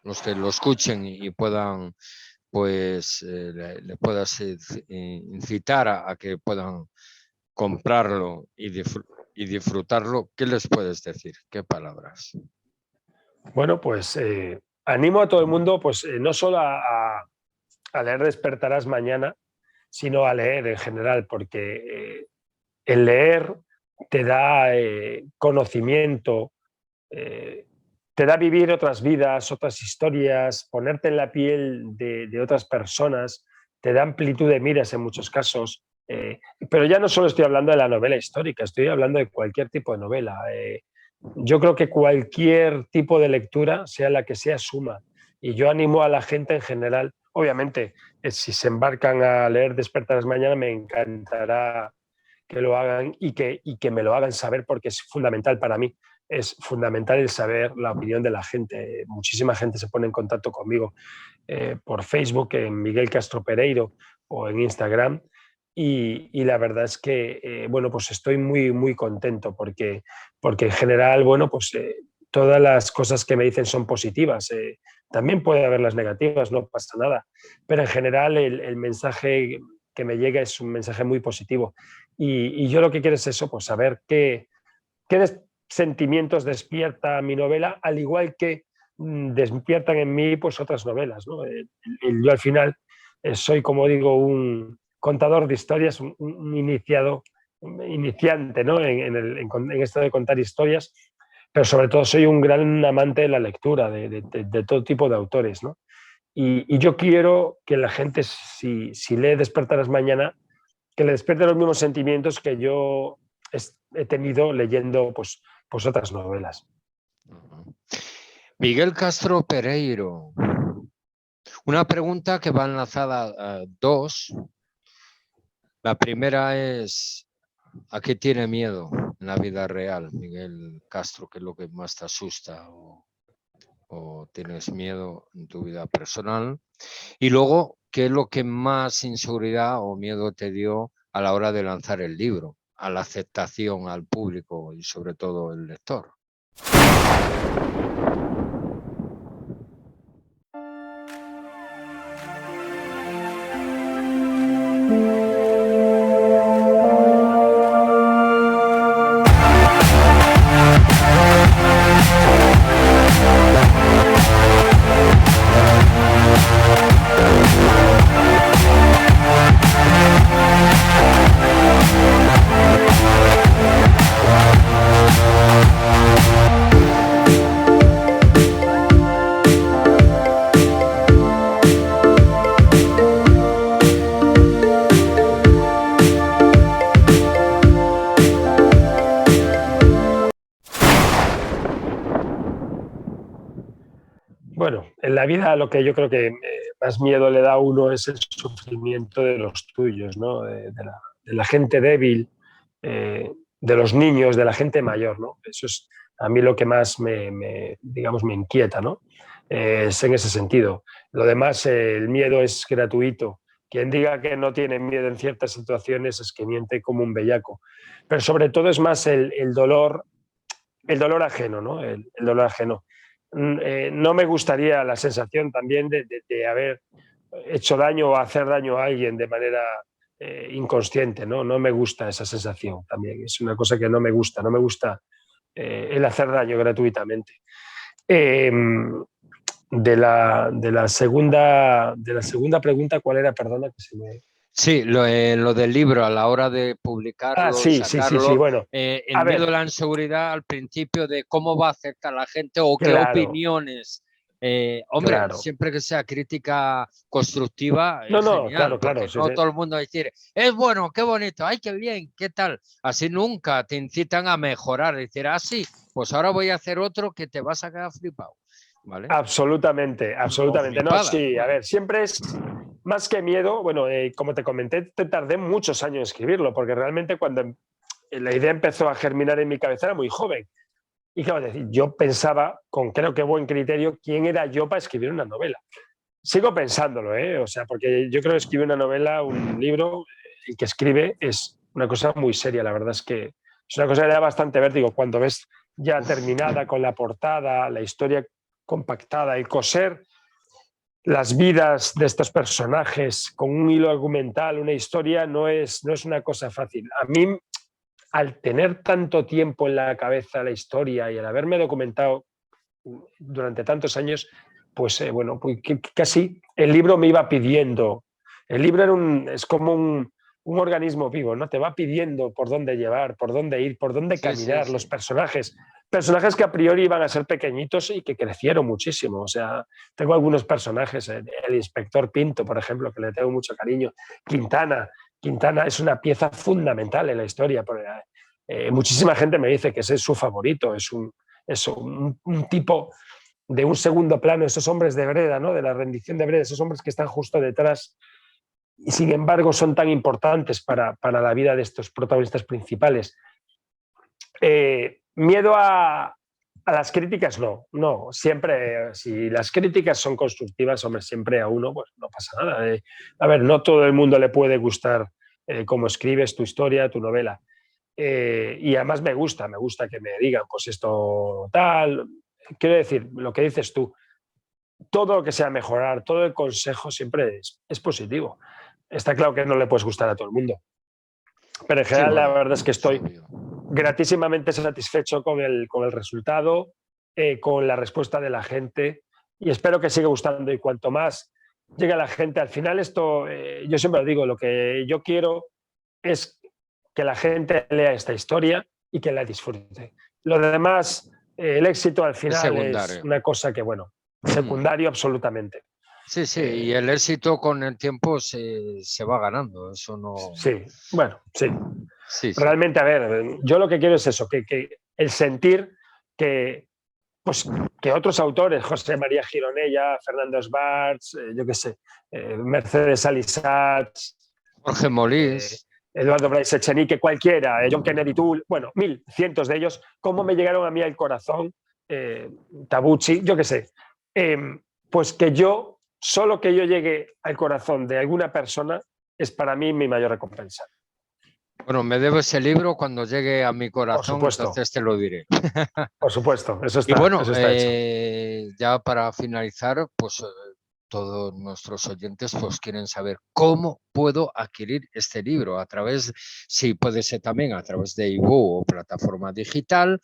los que lo escuchen y puedan, pues, le puedas incitar a que puedan comprarlo y disfrutarlo, ¿qué les puedes decir? ¿Qué palabras? Bueno, pues animo a todo el mundo, pues no solo a leer Despertarás Mañana, sino a leer en general, porque el leer te da conocimiento, te da vivir otras vidas, otras historias, ponerte en la piel de otras personas, te da amplitud de miras en muchos casos. Pero ya no solo estoy hablando de la novela histórica, estoy hablando de cualquier tipo de novela. Yo creo que cualquier tipo de lectura, sea la que sea, suma. Y yo animo a la gente en general, obviamente, si se embarcan a leer Despertarás Mañana, me encantará que lo hagan y que me lo hagan saber, porque es fundamental para mí. Es fundamental el saber la opinión de la gente. Muchísima gente se pone en contacto conmigo por Facebook, en Miguel Castro Pereiro, o en Instagram. Y la verdad es que, bueno, pues estoy muy, muy contento porque en general, bueno, pues todas las cosas que me dicen son positivas. También puede haber las negativas, no pasa nada. Pero en general el mensaje que me llega es un mensaje muy positivo. Y yo lo que quiero es eso, pues saber qué sentimientos despierta mi novela, al igual que despiertan en mí pues otras novelas, ¿no? Yo al final soy, como digo, un contador de historias, un iniciante, ¿no? en esto de contar historias, pero sobre todo soy un gran amante de la lectura, de todo tipo de autores, ¿no? Y yo quiero que la gente, si lee Despertarás Mañana, que le despierte los mismos sentimientos que yo he tenido leyendo pues otras novelas. Miguel Castro Pereiro. Una pregunta que va enlazada a dos. La primera es, ¿a qué tiene miedo en la vida real, Miguel Castro? ¿Qué es lo que más te asusta o tienes miedo en tu vida personal? Y luego, ¿qué es lo que más inseguridad o miedo te dio a la hora de lanzar el libro, a la aceptación al público y sobre todo el lector? Bueno, en la vida lo que yo creo que más miedo le da a uno es el sufrimiento de los tuyos, ¿no? De la gente débil, de los niños, de la gente mayor, ¿no? Eso es a mí lo que más digamos, me inquieta, ¿no? Es en ese sentido. Lo demás, el miedo es gratuito. Quien diga que no tiene miedo en ciertas situaciones es que miente como un bellaco. Pero sobre todo es más el dolor ajeno, ¿no? El dolor ajeno. No me gustaría la sensación también de haber hecho daño o hacer daño a alguien de manera inconsciente, ¿no? No me gusta esa sensación también. Es una cosa que no me gusta. No me gusta el hacer daño gratuitamente. Eh, de la segunda pregunta, ¿cuál era? Perdona que se me... Sí, lo del libro a la hora de publicarlo, Sí, sacarlo, bueno. el miedo a la inseguridad al principio de cómo va a aceptar la gente o qué Claro, opiniones. Hombre, claro. siempre que sea crítica constructiva es No, genial, claro, porque sí, no sí. todo el mundo va a decir, es bueno, qué bonito, ay, qué bien, qué tal. Así nunca te incitan a mejorar, decir, sí, pues ahora voy a hacer otro que te vas a quedar flipado. ¿Vale? Absolutamente. No, sí, bueno. a ver, siempre es más que miedo. Bueno, como te comenté, te tardé muchos años en escribirlo, porque realmente cuando la idea empezó a germinar en mi cabeza era muy joven. Y claro, decir, yo pensaba, con creo que buen criterio, quién era yo para escribir una novela. Sigo pensándolo, ¿eh? O sea, porque yo creo que escribir una novela, un libro, el que escribe es una cosa muy seria. La verdad es que es una cosa que da bastante vértigo. Cuando ves ya terminada con la portada, la historia compactada, el coser las vidas de estos personajes con un hilo argumental, una historia, no es una cosa fácil. A mí, al tener tanto tiempo en la cabeza la historia y al haberme documentado durante tantos años, pues bueno, pues casi el libro me iba pidiendo. El libro es como un organismo vivo, ¿no? Te va pidiendo por dónde llevar, por dónde ir, por dónde caminar, los personajes. Personajes que a priori iban a ser pequeñitos y que crecieron muchísimo. O sea, tengo algunos personajes, el inspector Pinto, por ejemplo, que le tengo mucho cariño. Quintana es una pieza fundamental en la historia. Muchísima gente me dice que ese es su favorito, es un tipo de un segundo plano, esos hombres de Breda, ¿no? De la rendición de Breda, esos hombres que están justo detrás y sin embargo son tan importantes para la vida de estos protagonistas principales. Miedo a las críticas, no. Siempre, si las críticas son constructivas, hombre, siempre a uno, pues no pasa nada. A ver, no todo el mundo le puede gustar cómo escribes tu historia, tu novela. Y además me gusta que me digan, pues esto tal. Quiero decir, lo que dices tú, todo lo que sea mejorar, todo el consejo siempre es positivo. Está claro que no le puedes gustar a todo el mundo. Pero en general, la verdad es que estoy gratísimamente satisfecho con el resultado, con la respuesta de la gente y espero que siga gustando. Y cuanto más llegue a la gente, al final esto, yo siempre lo digo, lo que yo quiero es que la gente lea esta historia y que la disfrute. Lo demás, el éxito al final es una cosa que, bueno, secundario absolutamente. Sí, y el éxito con el tiempo se va ganando, eso no... Sí, bueno, sí. Realmente, a ver, yo lo que quiero es eso, que el sentir que, pues, que otros autores, José María Gironella, Fernando Schwartz, yo qué sé, Mercedes Alisats, Jorge Molís, Eduardo Brais Echenique, cualquiera, John Kennedy Toole, bueno, cientos de ellos, cómo me llegaron a mí al corazón, Tabucchi, yo qué sé, pues que solo que yo llegue al corazón de alguna persona es para mí mi mayor recompensa. Bueno, me debo ese libro cuando llegue a mi corazón, entonces te lo diré. Por supuesto, eso está. Y bueno, eso está hecho. Ya para finalizar, pues todos nuestros oyentes pues quieren saber cómo puedo adquirir este libro a través, sí, puede ser también a través de ebook o plataforma digital.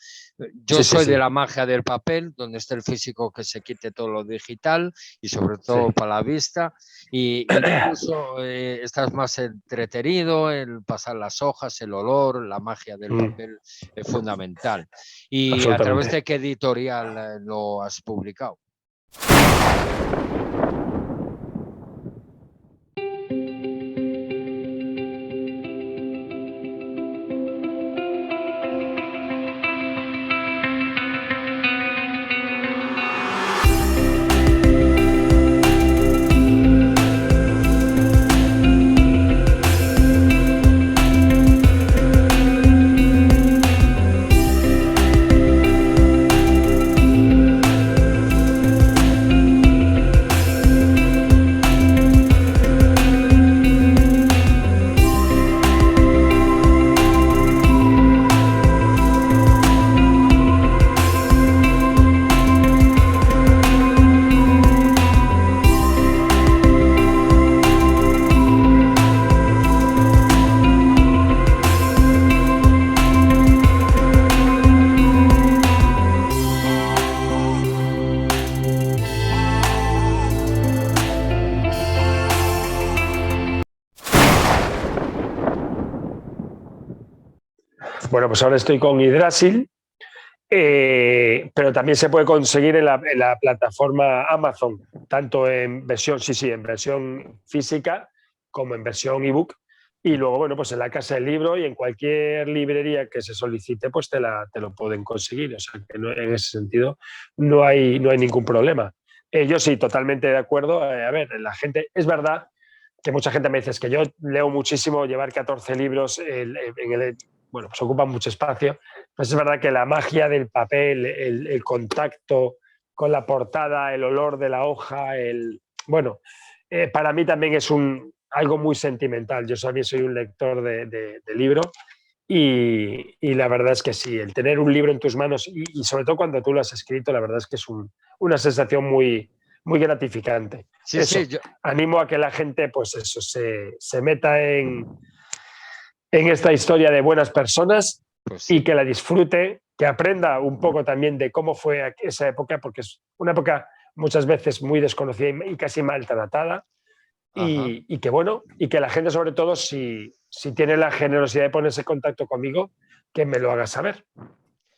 Yo soy de la magia del papel, donde está el físico que se quite todo lo digital y sobre todo para la vista. Y incluso estás más entretenido, el pasar las hojas, el olor, la magia del papel es fundamental. ¿Y a través de qué editorial lo has publicado? Bueno, pues ahora estoy con Yggdrasil, pero también se puede conseguir en la plataforma Amazon, tanto en versión, en versión física como en versión ebook. Y luego, bueno, pues en la Casa del Libro y en cualquier librería que se solicite, pues te lo pueden conseguir. O sea, que en ese sentido no hay ningún problema. Yo sí, totalmente de acuerdo. A ver, la gente, es verdad que mucha gente me dice es que yo leo muchísimo, llevar 14 libros bueno, pues ocupa mucho espacio. Pues es verdad que la magia del papel, el contacto con la portada, el olor de la hoja, bueno, para mí también es algo muy sentimental. Yo también soy un lector de libros y la verdad es que sí, el tener un libro en tus manos y sobre todo cuando tú lo has escrito, la verdad es que es una sensación muy, muy gratificante. Sí, Eso, sí, animo a que la gente pues eso, se meta en esta historia de buenas personas pues sí. y que la disfrute, que aprenda un poco también de cómo fue esa época, porque es una época muchas veces muy desconocida y casi maltratada. Y que bueno, y que la gente sobre todo si tiene la generosidad de ponerse en contacto conmigo, que me lo haga saber.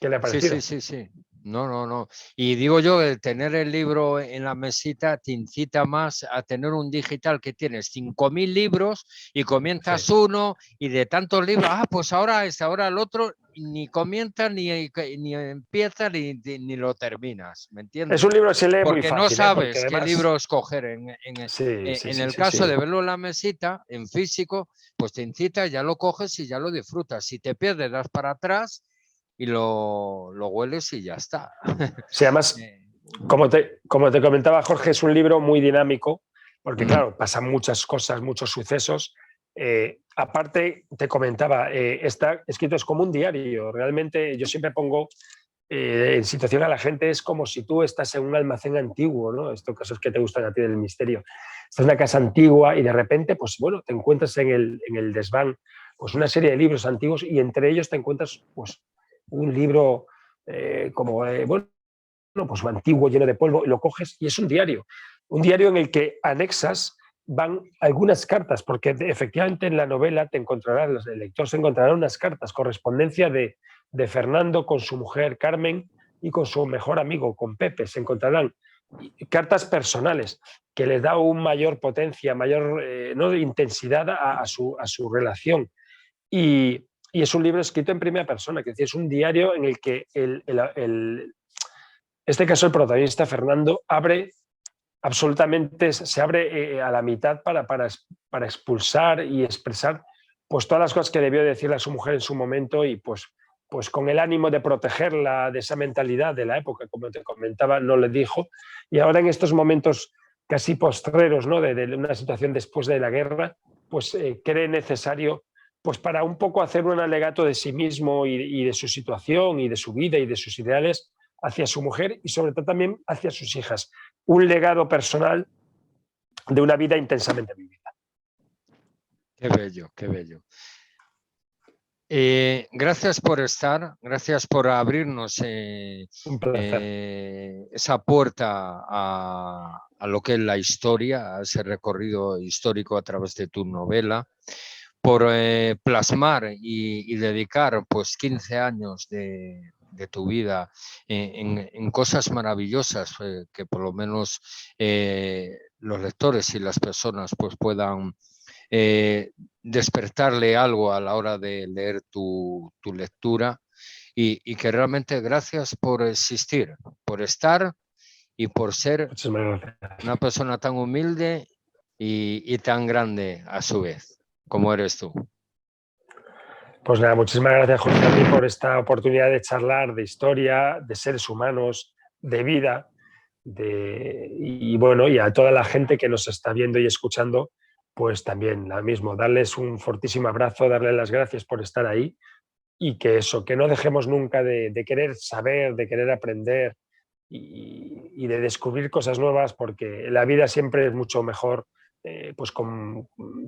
¿Qué le ha Sí, parecido? sí, sí, sí. No, no, no. Y digo yo, el tener el libro en la mesita te incita más a tener un digital que tienes 5.000 libros y comienzas Sí. uno y de tantos libros, pues ahora ahora el otro, ni comienzas, ni empiezas, ni lo terminas, ¿me Es un entiendes? libro que se lee muy Porque no fácil, porque sabes qué además... libro escoger. Sí, sí, En sí, el sí, caso sí. de verlo en la mesita, en físico, pues te incita, ya lo coges y ya lo disfrutas. Si te pierdes, das para atrás y lo hueles y ya está. Sí, además, Eh, como te comentaba Jorge, es un libro muy dinámico, porque claro, pasan muchas cosas, muchos sucesos. Aparte, te comentaba, está escrito es como un diario. Realmente yo siempre pongo en situación a la gente, es como si tú estás en un almacén antiguo, ¿no? Estos casos que te gustan a ti del misterio. Estás en una casa antigua y de repente, pues bueno, te encuentras en el desván pues una serie de libros antiguos y entre ellos te encuentras pues un libro bueno, pues antiguo, lleno de polvo, y lo coges y es un diario en el que anexas van algunas cartas, porque efectivamente en la novela te encontrarás, el lector se encontrará unas cartas, correspondencia de Fernando con su mujer Carmen y con su mejor amigo, con Pepe, se encontrarán cartas personales que les da un mayor potencia, mayor ¿no? intensidad a su relación. Y es un libro escrito en primera persona, que es un diario en el que este caso el protagonista, Fernando, se abre a la mitad para expulsar y expresar pues todas las cosas que debió decirle a su mujer en su momento y pues con el ánimo de protegerla de esa mentalidad de la época, como te comentaba, no le dijo. Y ahora en estos momentos casi postreros, ¿no? de una situación después de la guerra, pues cree necesario pues para un poco hacer un alegato de sí mismo y de su situación y de su vida y de sus ideales hacia su mujer y sobre todo también hacia sus hijas. Un legado personal de una vida intensamente vivida. Qué bello, qué bello. Gracias por estar, gracias por abrirnos Un placer. esa puerta a lo que es la historia, a ese recorrido histórico a través de tu novela, por plasmar y dedicar pues 15 años de tu vida en cosas maravillosas que por lo menos los lectores y las personas pues puedan despertarle algo a la hora de leer tu lectura y que realmente gracias por existir, por estar y por ser Muchísimas gracias. una persona tan humilde y tan grande a su vez, como eres tú. Pues nada, muchísimas gracias, Jorge, a ti por esta oportunidad de charlar de historia, de seres humanos, de vida, y bueno, y a toda la gente que nos está viendo y escuchando, pues también lo mismo, darles un fortísimo abrazo, darles las gracias por estar ahí y que no dejemos nunca de querer saber, de querer aprender y de descubrir cosas nuevas, porque la vida siempre es mucho mejor pues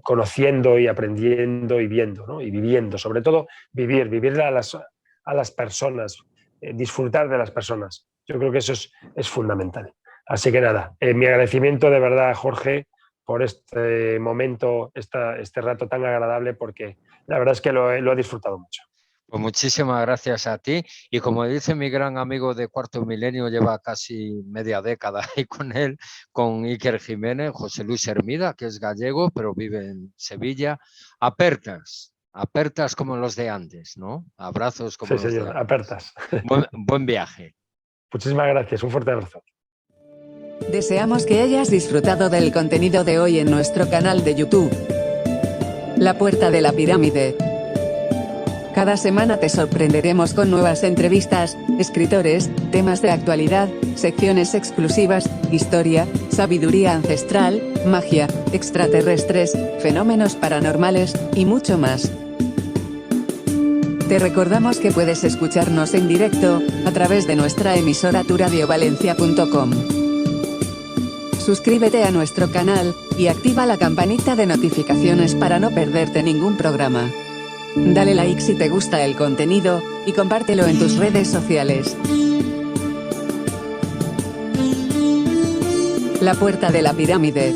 conociendo y aprendiendo y viendo, ¿no? Y viviendo, sobre todo vivir a las personas, disfrutar de las personas. Yo creo que eso es fundamental. Así que nada, mi agradecimiento de verdad, Jorge, por este momento, este rato tan agradable, porque la verdad es que lo he disfrutado mucho. Pues muchísimas gracias a ti. Y como dice mi gran amigo de Cuarto Milenio, lleva casi media década ahí con él, con Iker Jiménez, José Luis Hermida, que es gallego, pero vive en Sevilla. Apertas, apertas como los de antes, ¿no? Abrazos como Sí, los de señor, antes. apertas. Buen viaje. Muchísimas gracias, un fuerte abrazo. Deseamos que hayas disfrutado del contenido de hoy en nuestro canal de YouTube, La Puerta de la Pirámide. Cada semana te sorprenderemos con nuevas entrevistas, escritores, temas de actualidad, secciones exclusivas, historia, sabiduría ancestral, magia, extraterrestres, fenómenos paranormales, y mucho más. Te recordamos que puedes escucharnos en directo, a través de nuestra emisora tuRadioValencia.com. Suscríbete a nuestro canal, y activa la campanita de notificaciones para no perderte ningún programa. Dale like si te gusta el contenido, y compártelo en tus redes sociales. La Puerta de la Pirámide.